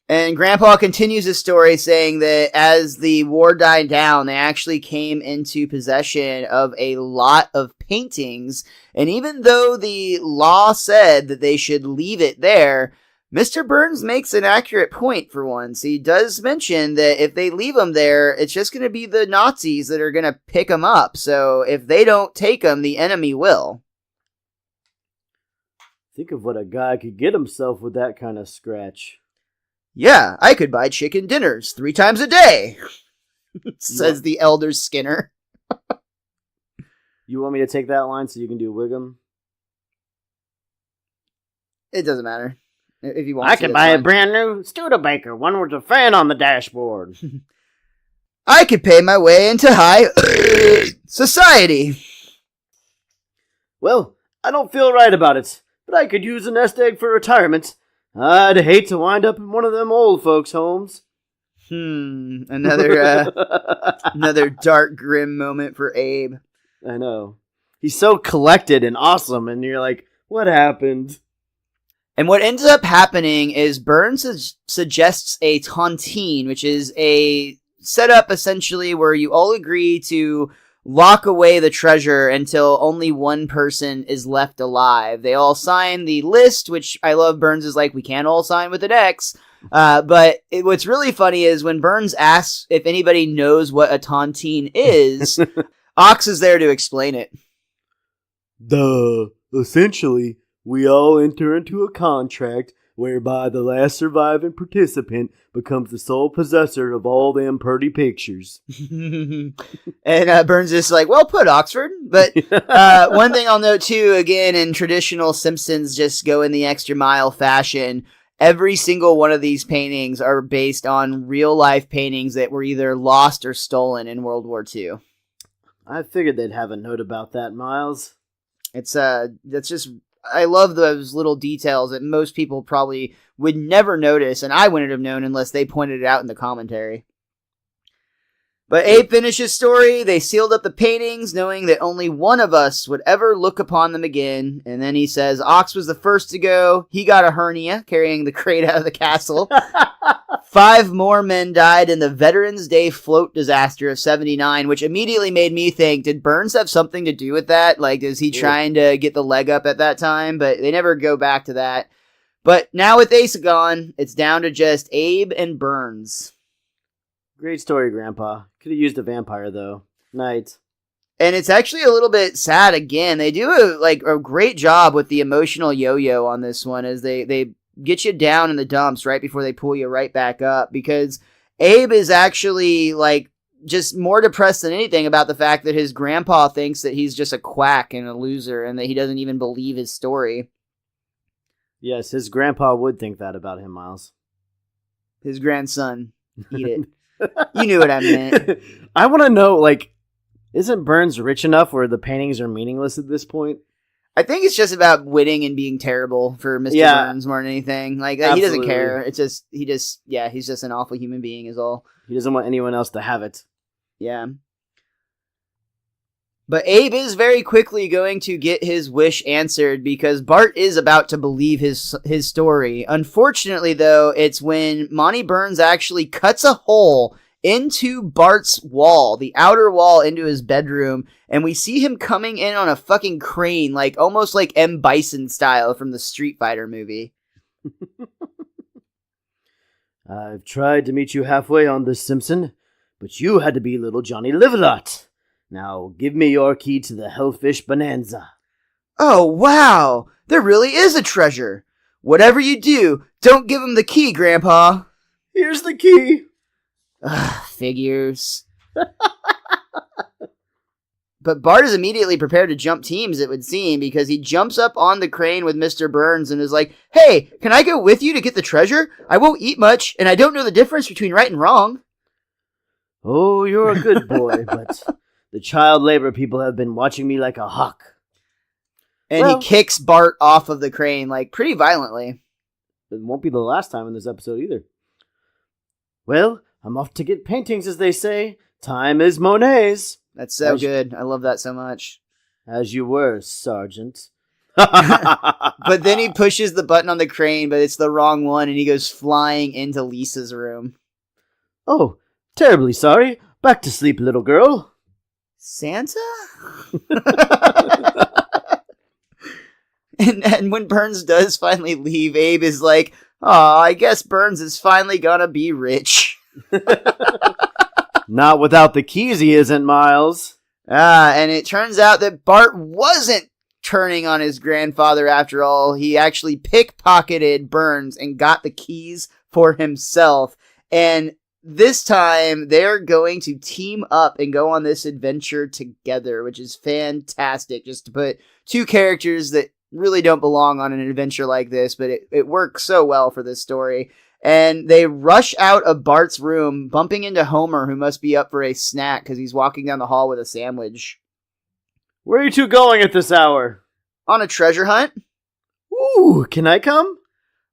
And Grandpa continues his story saying that as the war died down, they actually came into possession of a lot of paintings. And even though the law said that they should leave it there, Mr. Burns makes an accurate point for once. He does mention that if they leave them there, it's just going to be the Nazis that are going to pick them up. So if they don't take them, the enemy will. Think of what a guy could get himself with that kind of scratch. Yeah, I could buy chicken dinners 3 times a day, says the elder Skinner. You want me to take that line so you can do Wiggum? It doesn't matter. If you want I to, can buy a brand new Studebaker, one with a fan on the dashboard. I could pay my way into high society. Well, I don't feel right about it, but I could use a nest egg for retirement. I'd hate to wind up in one of them old folks' homes. Another dark, grim moment for Abe. I know. He's so collected and awesome, and you're like, what happened? And what ends up happening is Burns suggests a tontine, which is a setup essentially where you all agree to lock away the treasure until only one person is left alive. They all sign the list, which I love. Burns is like, we can't all sign with an X. But what's really funny is when Burns asks if anybody knows what a tontine is, Ox is there to explain it. Essentially, we all enter into a contract whereby the last surviving participant becomes the sole possessor of all them purty pictures. And Burns is like, well put, Oxford. But one thing I'll note too, again, in traditional Simpsons just go in the extra mile fashion, every single one of these paintings are based on real life paintings that were either lost or stolen in World War II. I figured they'd have a note about that, Miles. That's just I love those little details that most people probably would never notice, and I wouldn't have known unless they pointed it out in the commentary. But Abe finished his story. They sealed up the paintings, knowing that only one of us would ever look upon them again. And then he says, Ox was the first to go. He got a hernia, carrying the crate out of the castle. 5 more men died in the Veterans Day float disaster of 79, which immediately made me think, did Burns have something to do with that? Like, is he trying to get the leg up at that time? But they never go back to that. But now with Asa gone, it's down to just Abe and Burns. Great story, Grandpa. Could have used a vampire, though. Night. And it's actually a little bit sad again. They do a great job with the emotional yo-yo on this one as they get you down in the dumps right before they pull you right back up. Because Abe is actually, like, just more depressed than anything about the fact that his grandpa thinks that he's just a quack and a loser and that he doesn't even believe his story. Yes, his grandpa would think that about him, Miles. His grandson. Eat it. You knew what I meant. I want to know, like, isn't Burns rich enough where the paintings are meaningless at this point? I think it's just about winning and being terrible for Mr. Burns more than anything. Like, he doesn't care. It's just, he's just an awful human being is all. He doesn't want anyone else to have it. Yeah. But Abe is very quickly going to get his wish answered because Bart is about to believe his story. Unfortunately, though, it's when Monty Burns actually cuts a hole into Bart's wall, the outer wall into his bedroom, and we see him coming in on a fucking crane, like almost like M. Bison style from the Street Fighter movie. I've tried to meet you halfway on this, Simpson, but you had to be little Johnny Live-A-Lot. Now, give me your key to the Hellfish Bonanza. Oh, wow! There really is a treasure! Whatever you do, don't give him the key, Grandpa! Here's the key! Ugh, figures. But Bart is immediately prepared to jump teams, it would seem, because he jumps up on the crane with Mr. Burns and is like, Hey, can I go with you to get the treasure? I won't eat much, and I don't know the difference between right and wrong. Oh, you're a good boy, but the child labor people have been watching me like a hawk. And he kicks Bart off of the crane, like, pretty violently. It won't be the last time in this episode either. Well, I'm off to get paintings, as they say. Time is Monet's. That's so good. I love that so much. As you were, Sergeant. But then he pushes the button on the crane, but it's the wrong one, and he goes flying into Lisa's room. Oh, terribly sorry. Back to sleep, little girl. Santa? and when Burns does finally leave, Abe is like, "Aw, I guess Burns is finally gonna be rich." Not without the keys he isn't, Miles. And it turns out that Bart wasn't turning on his grandfather after all. He actually pickpocketed Burns and got the keys for himself. And this time, they're going to team up and go on this adventure together, which is fantastic. Just to put two characters that really don't belong on an adventure like this, but it works so well for this story. And they rush out of Bart's room, bumping into Homer, who must be up for a snack because he's walking down the hall with a sandwich. Where are you two going at this hour? On a treasure hunt. Ooh, can I come?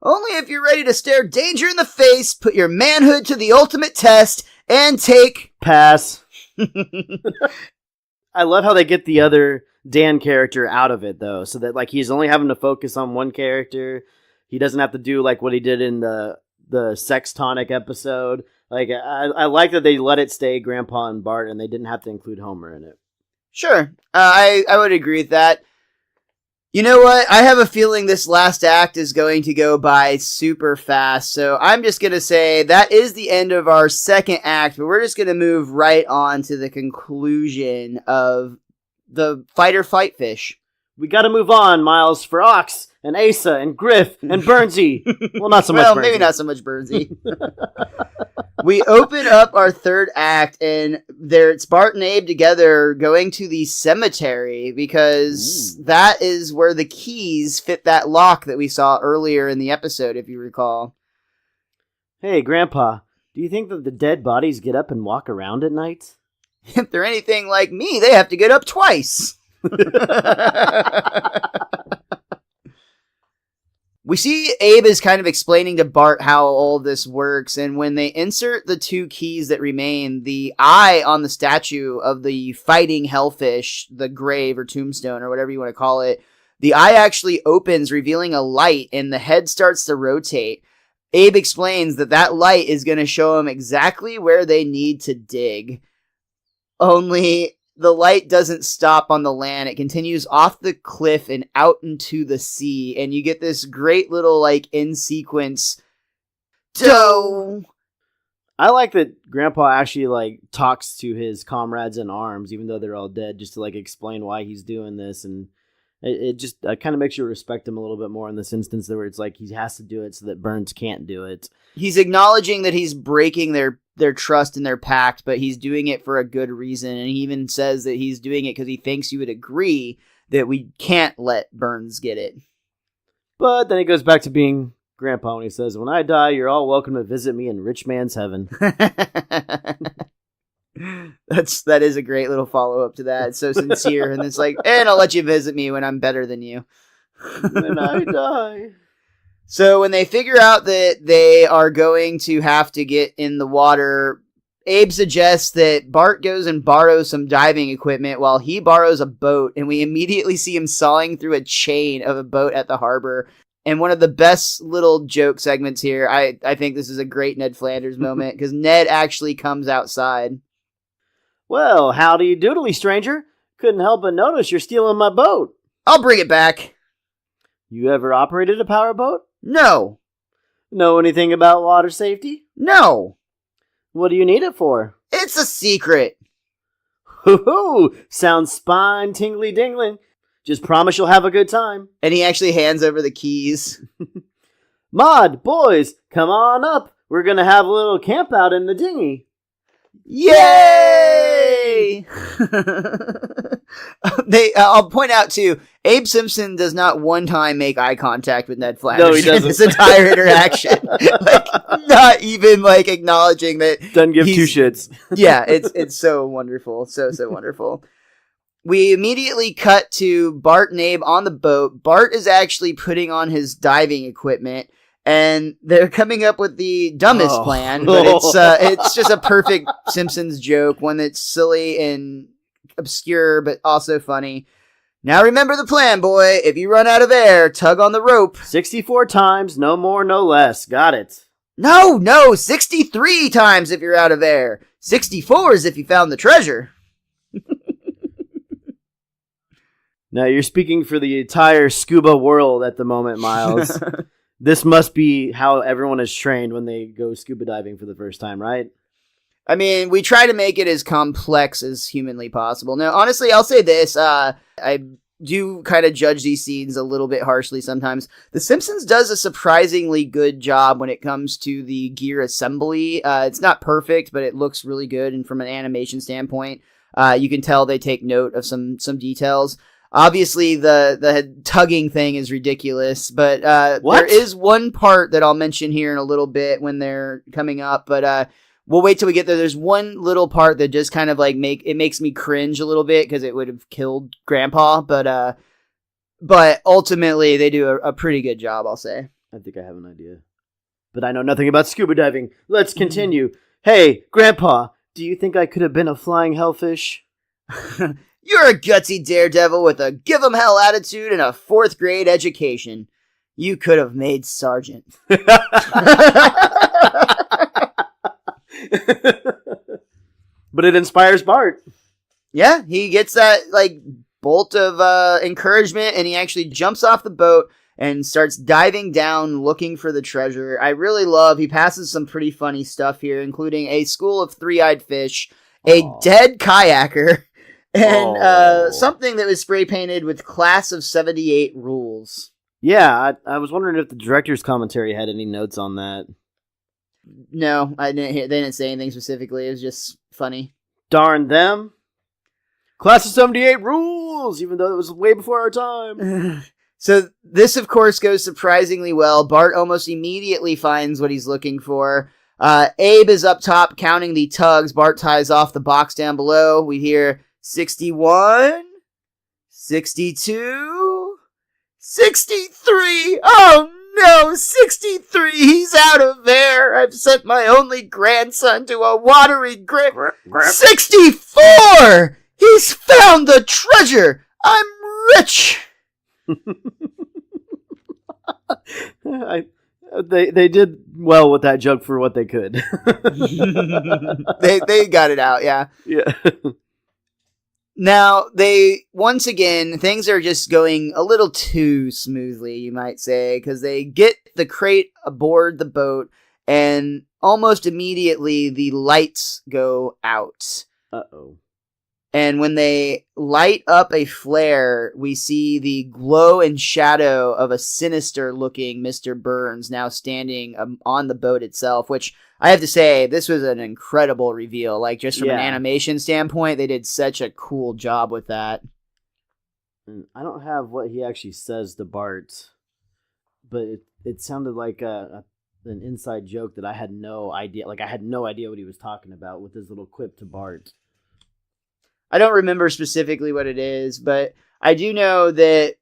Only if you're ready to stare danger in the face, put your manhood to the ultimate test, and take... Pass. I love how they get the other Dan character out of it, though, so that like he's only having to focus on one character. He doesn't have to do like what he did in the sex tonic episode. Like I like that they let it stay Grandpa and Bart, and they didn't have to include Homer in it. Sure, I would agree with that. You know what? I have a feeling this last act is going to go by super fast, so I'm just going to say that is the end of our second act, but we're just going to move right on to the conclusion of the Fight or Fight Fish. We got to move on, Miles, for Ox and Asa and Griff and Burnsy. Well, not so much Well, Burnsy. maybe not so much Burnsy. We open up our third act, and it's Bart and Abe together going to the cemetery because that is where the keys fit that lock that we saw earlier in the episode, if you recall. Hey, Grandpa, do you think that the dead bodies get up and walk around at night? If they're anything like me, they have to get up twice. We see Abe is kind of explaining to Bart how all this works, and when they insert the 2 keys that remain, the eye on the statue of the fighting Hellfish, the grave or tombstone or whatever you want to call it, the eye actually opens, revealing a light, and the head starts to rotate. Abe explains that light is going to show them exactly where they need to dig. Only the light doesn't stop on the land. It continues off the cliff and out into the sea. And you get this great little, in sequence. Doe! I like that Grandpa actually, talks to his comrades in arms, even though they're all dead, just to, explain why he's doing this. And it just kind of makes you respect him a little bit more in this instance, where it's he has to do it so that Burns can't do it. He's acknowledging that he's breaking their trust in their pact, but he's doing it for a good reason. And he even says that he's doing it because he thinks you would agree that we can't let Burns get it. But then he goes back to being Grandpa when he says, "When I die, you're all welcome to visit me in rich man's heaven." That is a great little follow-up to that. It's so sincere. And it's and I'll let you visit me when I'm better than you. When I die. So when they figure out that they are going to have to get in the water, Abe suggests that Bart goes and borrows some diving equipment while he borrows a boat, and we immediately see him sawing through a chain of a boat at the harbor. And one of the best little joke segments here, I think this is a great Ned Flanders moment, because Ned actually comes outside. "Well, howdy doodly, stranger. Couldn't help but notice you're stealing my boat." "I'll bring it back." "You ever operated a powerboat?" "No." "Know anything about water safety?" "No." "What do you need it for?" "It's a secret." "Hoo-hoo! Sounds spine tingly dingling. Just promise you'll have a good time." And he actually hands over the keys. "Maud, boys, come on up. We're gonna have a little camp out in the dinghy." Yay! I'll point out too, Abe Simpson does not one time make eye contact with Ned Flanders. No, he doesn't. This entire interaction, not even acknowledging that. Doesn't give 2 shits. Yeah, it's so wonderful, so wonderful. We immediately cut to Bart and Abe on the boat. Bart is actually putting on his diving equipment, and they're coming up with the dumbest plan, but it's just a perfect Simpsons joke, one that's silly and obscure, but also funny. "Now remember the plan, boy. If you run out of air, tug on the rope." 64 times, no more, no less. Got it. No, 63 times if you're out of air. 64 is if you found the treasure. Now, you're speaking for the entire scuba world at the moment, Miles. This must be how everyone is trained when they go scuba diving for the first time, right? I mean, we try to make it as complex as humanly possible. Now, honestly, I'll say this. I do kind of judge these scenes a little bit harshly sometimes. The Simpsons does a surprisingly good job when it comes to the gear assembly. It's not perfect, but it looks really good. And from an animation standpoint, you can tell they take note of some details. Obviously, the tugging thing is ridiculous, but there is one part that I'll mention here in a little bit when they're coming up, but we'll wait till we get there. There's one little part that just kind of makes me cringe a little bit because it would have killed Grandpa, but ultimately they do a pretty good job, I'll say. I think I have an idea, but I know nothing about scuba diving. Let's continue. Hey, Grandpa, do you think I could have been a flying hellfish? You're a gutsy daredevil with a give 'em hell attitude and a 4th grade education. You could have made sergeant. But it inspires Bart. Yeah, he gets that bolt of encouragement, and he actually jumps off the boat and starts diving down looking for the treasure. I really love, he passes some pretty funny stuff here, including a school of 3-eyed fish, a dead kayaker, and something that was spray painted with Class of 78 rules. Yeah, I was wondering if the director's commentary had any notes on that. No, I didn't hear. They didn't say anything specifically. It was just funny. Darn them. Class of 78 rules, even though it was way before our time. So this, of course, goes surprisingly well. Bart almost immediately finds what he's looking for. Abe is up top counting the tugs. Bart ties off the box down below. We hear 61, 62, 63. Oh no, 63, he's out of there. I've sent my only grandson to a watery grave. 64! He's found the treasure! I'm rich! They did well with that joke for what they could. They got it out, yeah. Yeah. Now, once again, things are just going a little too smoothly, you might say, because they get the crate aboard the boat, and almost immediately the lights go out. Uh-oh. And when they light up a flare, we see the glow and shadow of a sinister-looking Mr. Burns now standing on the boat itself, which I have to say, this was an incredible reveal. Like, just from an animation standpoint, they did such a cool job with that. I don't have what he actually says to Bart, but it sounded like an inside joke that I had no idea. Like, I had no idea what he was talking about with his little quip to Bart. I don't remember specifically what it is, but I do know that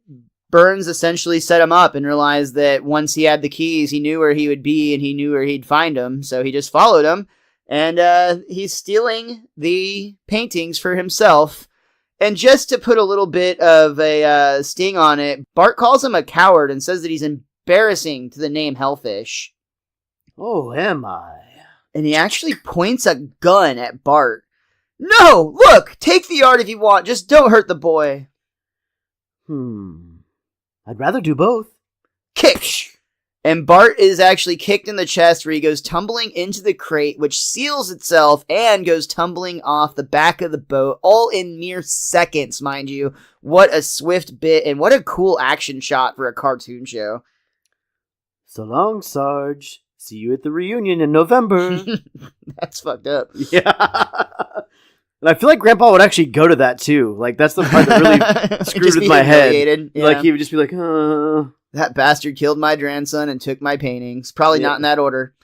Burns essentially set him up and realized that once he had the keys, he knew where he would be and he knew where he'd find him. So he just followed him, and he's stealing the paintings for himself. And just to put a little bit of a sting on it, Bart calls him a coward and says that he's embarrassing to the name Hellfish. Oh, am I? And he actually points a gun at Bart. No, look, take the art if you want, just don't hurt the boy. I'd rather do both. Kick! And Bart is actually kicked in the chest where he goes tumbling into the crate, which seals itself and goes tumbling off the back of the boat, all in mere seconds, mind you. What a swift bit, and what a cool action shot for a cartoon show. So long, Sarge. See you at the reunion in November. That's fucked up. Yeah. And I feel like Grandpa would actually go to that too. Like, that's the part that really screwed with my head. Yeah. Like, he would just be like, That bastard killed my grandson and took my paintings. Probably not in that order.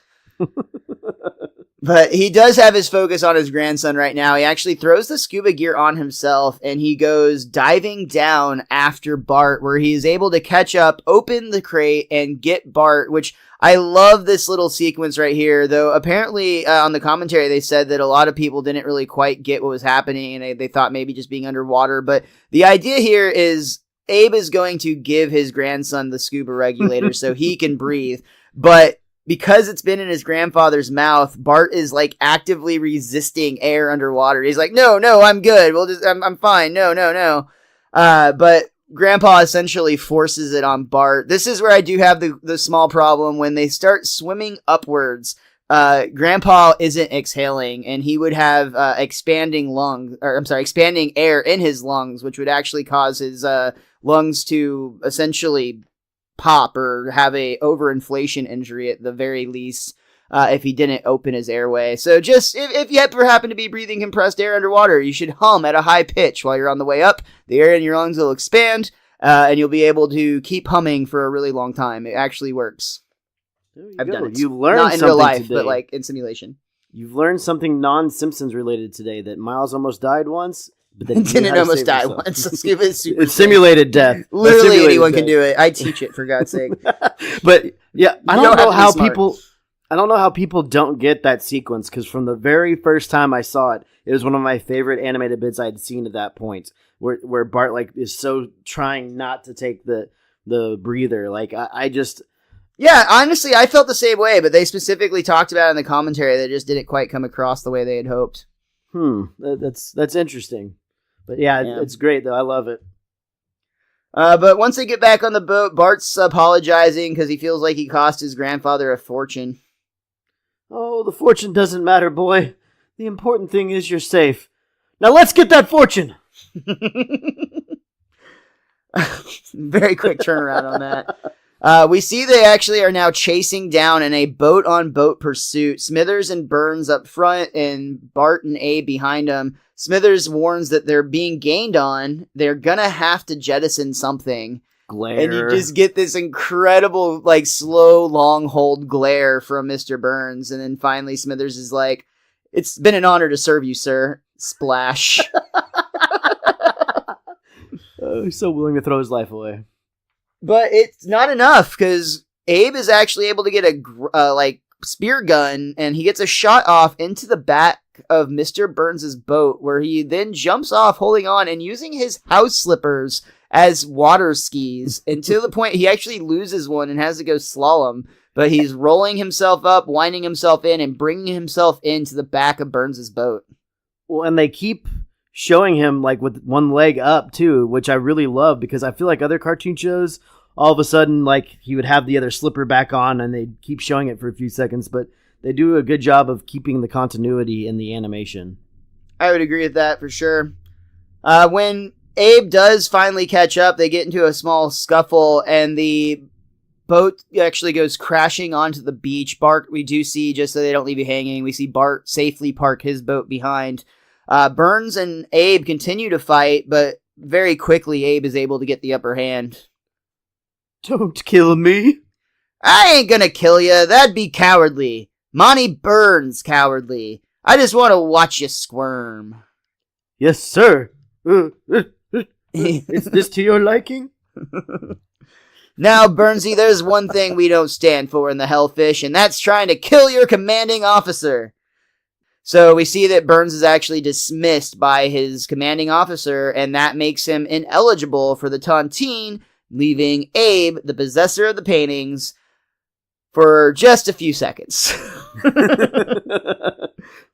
But he does have his focus on his grandson right now. He actually throws the scuba gear on himself, and he goes diving down after Bart, where he is able to catch up, open the crate, and get Bart, which I love this little sequence right here, though apparently on the commentary they said that a lot of people didn't really quite get what was happening, and they thought maybe just being underwater. But the idea here is Abe is going to give his grandson the scuba regulator so he can breathe, but because it's been in his grandfather's mouth, Bart is like actively resisting air underwater. He's like, no, I'm good. I'm fine. No. But Grandpa essentially forces it on Bart. This is where I do have the small problem. When they start swimming upwards, Grandpa isn't exhaling, and he would have expanding air in his lungs, which would actually cause his lungs to essentially pop or have a overinflation injury at the very least, if he didn't open his airway. So just if you ever happen to be breathing compressed air underwater, you should hum at a high pitch while you're on the way up. The air in your lungs will expand, and you'll be able to keep humming for a really long time. It actually works. I've done it. You learned not in something real life, today. but like in simulation. You've learned something non-Simpsons related today, that Miles almost died once, but then Didn't almost die once. Scuba is super it's simulated death. Literally Simulated anyone death. can do it. I teach it, for God's sake. But yeah, I You don't don't know have to be how smart. I don't know how people don't get that sequence, because from the very first time I saw it, it was one of my favorite animated bits I had seen at that point, where Bart like is so trying not to take the breather. Like I just. Yeah, honestly, I felt the same way, but they specifically talked about it in the commentary that just didn't quite come across the way they had hoped. That's interesting. But yeah, it's great though. I love it. But once they get back on the boat, Bart's apologizing because he feels like he cost his grandfather a fortune. Oh, the fortune doesn't matter, boy. The important thing is you're safe. Now let's get that fortune! Very quick turnaround on that. We see they actually are now chasing down in a boat-on-boat pursuit. Smithers and Burns up front, and Bart and Abe behind them. Smithers warns that they're being gained on. They're gonna have to jettison something. Glare. And you just get this incredible, like, slow, long hold glare from Mr. Burns. And then finally Smithers is like, "It's been an honor to serve you, sir." Splash. He's so willing to throw his life away. But it's not enough, because Abe is actually able to get a spear gun, and he gets a shot off into the back of Mr. Burns' boat, where he then jumps off holding on and using his house slippers as water skis, and to the point he actually loses one and has to go slalom, but he's rolling himself up, winding himself in, and bringing himself into the back of Burns' boat. Well, and they keep showing him like with one leg up too, which I really love, because I feel like other cartoon shows, all of a sudden, like, he would have the other slipper back on and they'd keep showing it for a few seconds, but they do a good job of keeping the continuity in the animation. I would agree with that for sure. When Abe does finally catch up, they get into a small scuffle and the boat actually goes crashing onto the beach. Bart, we do see, just so they don't leave you hanging, we see Bart safely park his boat behind. Burns and Abe continue to fight, but very quickly Abe is able to get the upper hand. Don't kill me. I ain't gonna kill you. That'd be cowardly. Monty Burns cowardly. I just want to watch you squirm. Yes, sir. Is this to your liking? Now, Burnsy, there's one thing we don't stand for in the Hellfish, and that's trying to kill your commanding officer. So we see that Burns is actually dismissed by his commanding officer, and that makes him ineligible for the tontine, leaving Abe, the possessor of the paintings, for just a few seconds.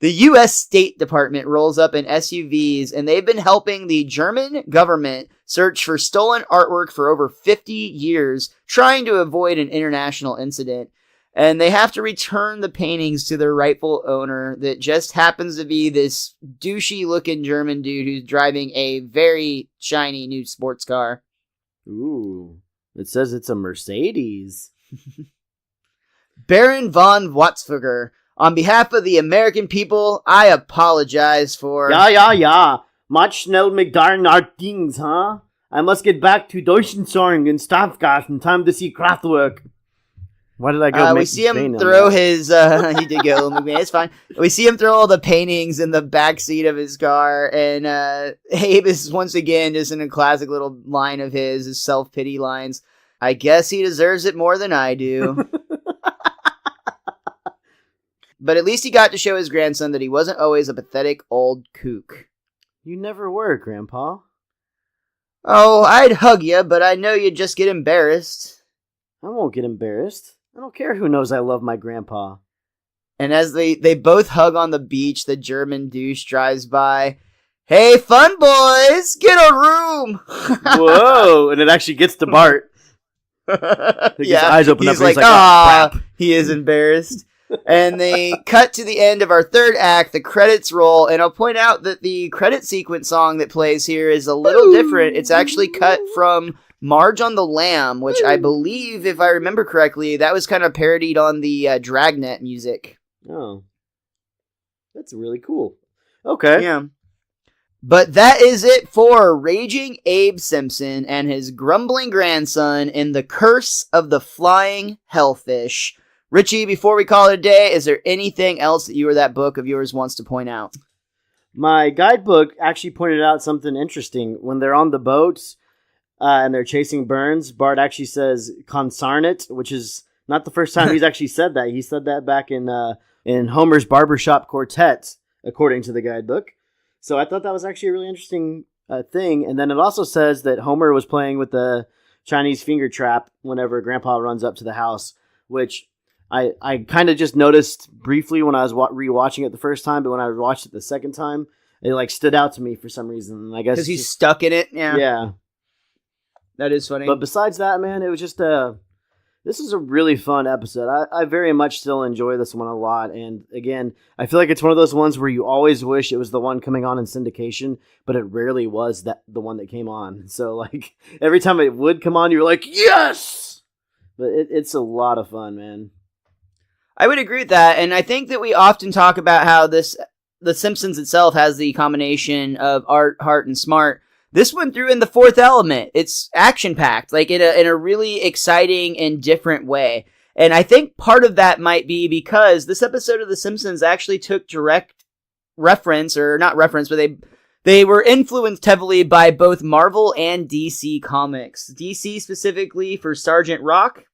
The U.S. State Department rolls up in SUVs, and they've been helping the German government search for stolen artwork for over 50 years, trying to avoid an international incident. And they have to return the paintings to their rightful owner that just happens to be this douchey-looking German dude who's driving a very shiny new sports car. Ooh, it says it's a Mercedes. Baron von Watzfugger, on behalf of the American people, I apologize for... Ja. Much schnell mit deinen art Dings, huh? I must get back to Deutschensorg and Staffgas in time to see Kraftwerk. Why did I go? We see him throw his. He did go. It's fine. We see him throw all the paintings in the back seat of his car, and Abe is once again just in a classic little line of his self-pity lines. I guess he deserves it more than I do. But at least he got to show his grandson that he wasn't always a pathetic old kook. You never were, Grandpa. Oh, I'd hug you, but I know you'd just get embarrassed. I won't get embarrassed. I don't care who knows I love my grandpa. And as they both hug on the beach, the German douche drives by. Hey, fun boys, get a room! Whoa! And it actually gets to Bart. Yeah, his eyes open up. He's like, oh, crap. He is embarrassed. And they cut to the end of our third act, the credits roll, and I'll point out that the credit sequence song that plays here is a little different. It's actually cut from Marge on the Lamb, which I believe, if I remember correctly, that was kind of parodied on the Dragnet music. Oh. That's really cool. Okay. Yeah. But that is it for Raging Abe Simpson and his grumbling grandson in The Curse of the Flying Hellfish. Richie, before we call it a day, is there anything else that you or that book of yours wants to point out? My guidebook actually pointed out something interesting. When they're on the boats and they're chasing Burns, Bart actually says "consarnate," which is not the first time he's actually said that. He said that back in Homer's Barbershop Quartet, according to the guidebook. So I thought that was actually a really interesting thing. And then it also says that Homer was playing with the Chinese finger trap whenever Grandpa runs up to the house, which I kind of just noticed briefly when I was rewatching it the first time, but when I watched it the second time, it like stood out to me for some reason. I guess because he's stuck in it. Yeah, that is funny. But besides that, man, it was just this is a really fun episode. I very much still enjoy this one a lot. And again, I feel like it's one of those ones where you always wish it was the one coming on in syndication, but it rarely was the one that came on. So like every time it would come on, you were like, yes! But it's a lot of fun, man. I would agree with that, and I think that we often talk about how The Simpsons itself has the combination of art, heart, and smart. This one threw in the fourth element. It's action-packed, like in a really exciting and different way. And I think part of that might be because this episode of The Simpsons actually took direct reference, or not reference, but they were influenced heavily by both Marvel and DC comics. DC specifically for Sergeant Rock,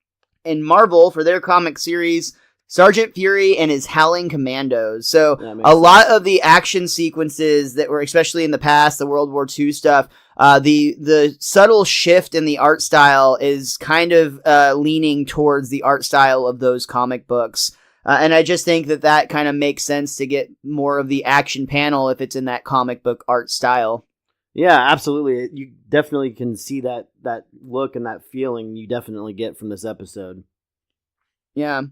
in Marvel for their comic series Sergeant Fury and his Howling Commandos. So a lot of the action sequences that were, especially in the past, the World War II stuff, the subtle shift in the art style is kind of leaning towards the art style of those comic books. And I just think that kind of makes sense to get more of the action panel if it's in that comic book art style. Yeah, absolutely. You definitely can see that look and that feeling you definitely get from this episode. Yeah.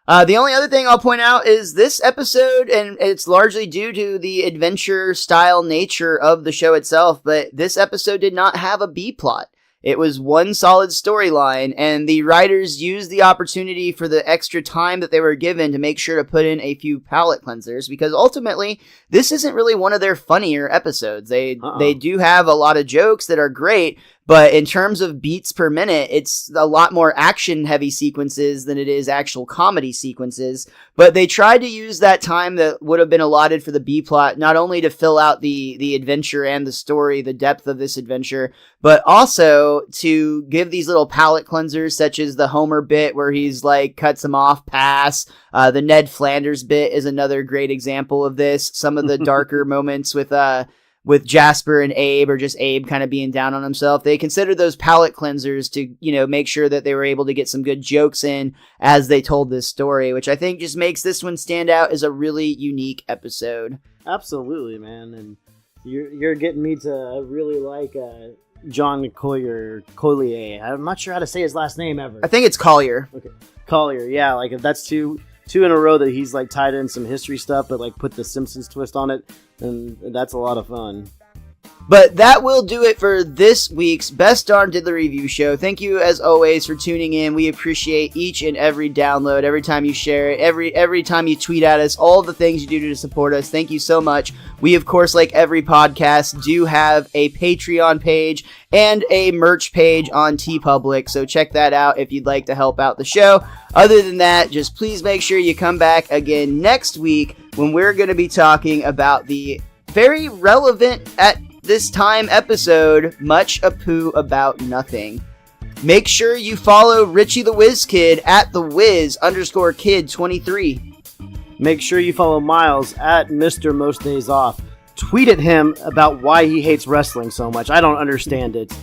The only other thing I'll point out is this episode, and it's largely due to the adventure-style nature of the show itself, but this episode did not have a B-plot. It was one solid storyline, and the writers used the opportunity for the extra time that they were given to make sure to put in a few palate cleansers, because ultimately, this isn't really one of their funnier episodes. They do have a lot of jokes that are great, but in terms of beats per minute, it's a lot more action-heavy sequences than it is actual comedy sequences. But they tried to use that time that would have been allotted for the B-plot, not only to fill out the adventure and the story, the depth of this adventure, but also to give these little palate cleansers, such as the Homer bit where he's like, cuts him off, pass. The Ned Flanders bit is another great example of this. Some of the darker moments with Jasper and Abe, or just Abe kind of being down on himself. They considered those palate cleansers to, make sure that they were able to get some good jokes in as they told this story, which I think just makes this one stand out as a really unique episode. Absolutely, man. And you're getting me to really like John Collier. I'm not sure how to say his last name ever. I think it's Collier. Okay. Collier, yeah. Like, if that's two in a row that he's like tied in some history stuff, but like put the Simpsons twist on it, and that's a lot of fun. But that will do it for this week's Best Darn Diddly Review Show. Thank you, as always, for tuning in. We appreciate each and every download, every time you share it, every time you tweet at us, all the things you do to support us. Thank you so much. We, of course, like every podcast, do have a Patreon page and a merch page on TeePublic, so check that out if you'd like to help out the show. Other than that, just please make sure you come back again next week when we're going to be talking about the very relevant at this time episode, Much Apoo About Nothing. Make sure you follow Richie the Whiz Kid at @thewiz_kid23. Make sure you follow Miles at Mr. Most Days Off. Tweet at him about why he hates wrestling so much. I don't understand it.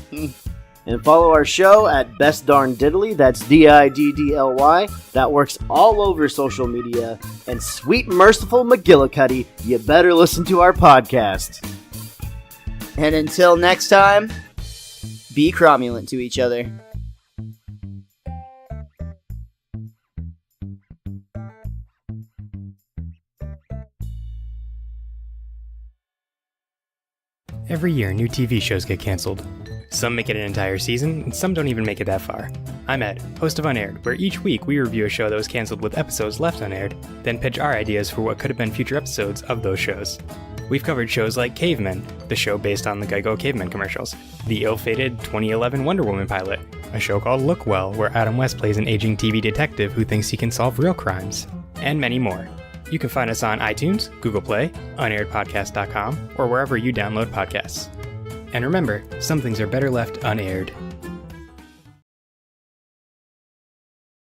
And follow our show at Best Darn Diddly. That's DIDDLY. That works all over social media. And sweet merciful McGillicuddy, you better listen to our podcast. And until next time, be cromulent to each other. Every year, new TV shows get canceled. Some make it an entire season, and some don't even make it that far. I'm Ed, host of Unaired, where each week we review a show that was canceled with episodes left unaired, then pitch our ideas for what could have been future episodes of those shows. We've covered shows like Cavemen, the show based on the Geico Cavemen commercials, the ill-fated 2011 Wonder Woman pilot, a show called Look Well, where Adam West plays an aging TV detective who thinks he can solve real crimes, and many more. You can find us on iTunes, Google Play, unairedpodcast.com, or wherever you download podcasts. And remember, some things are better left unaired.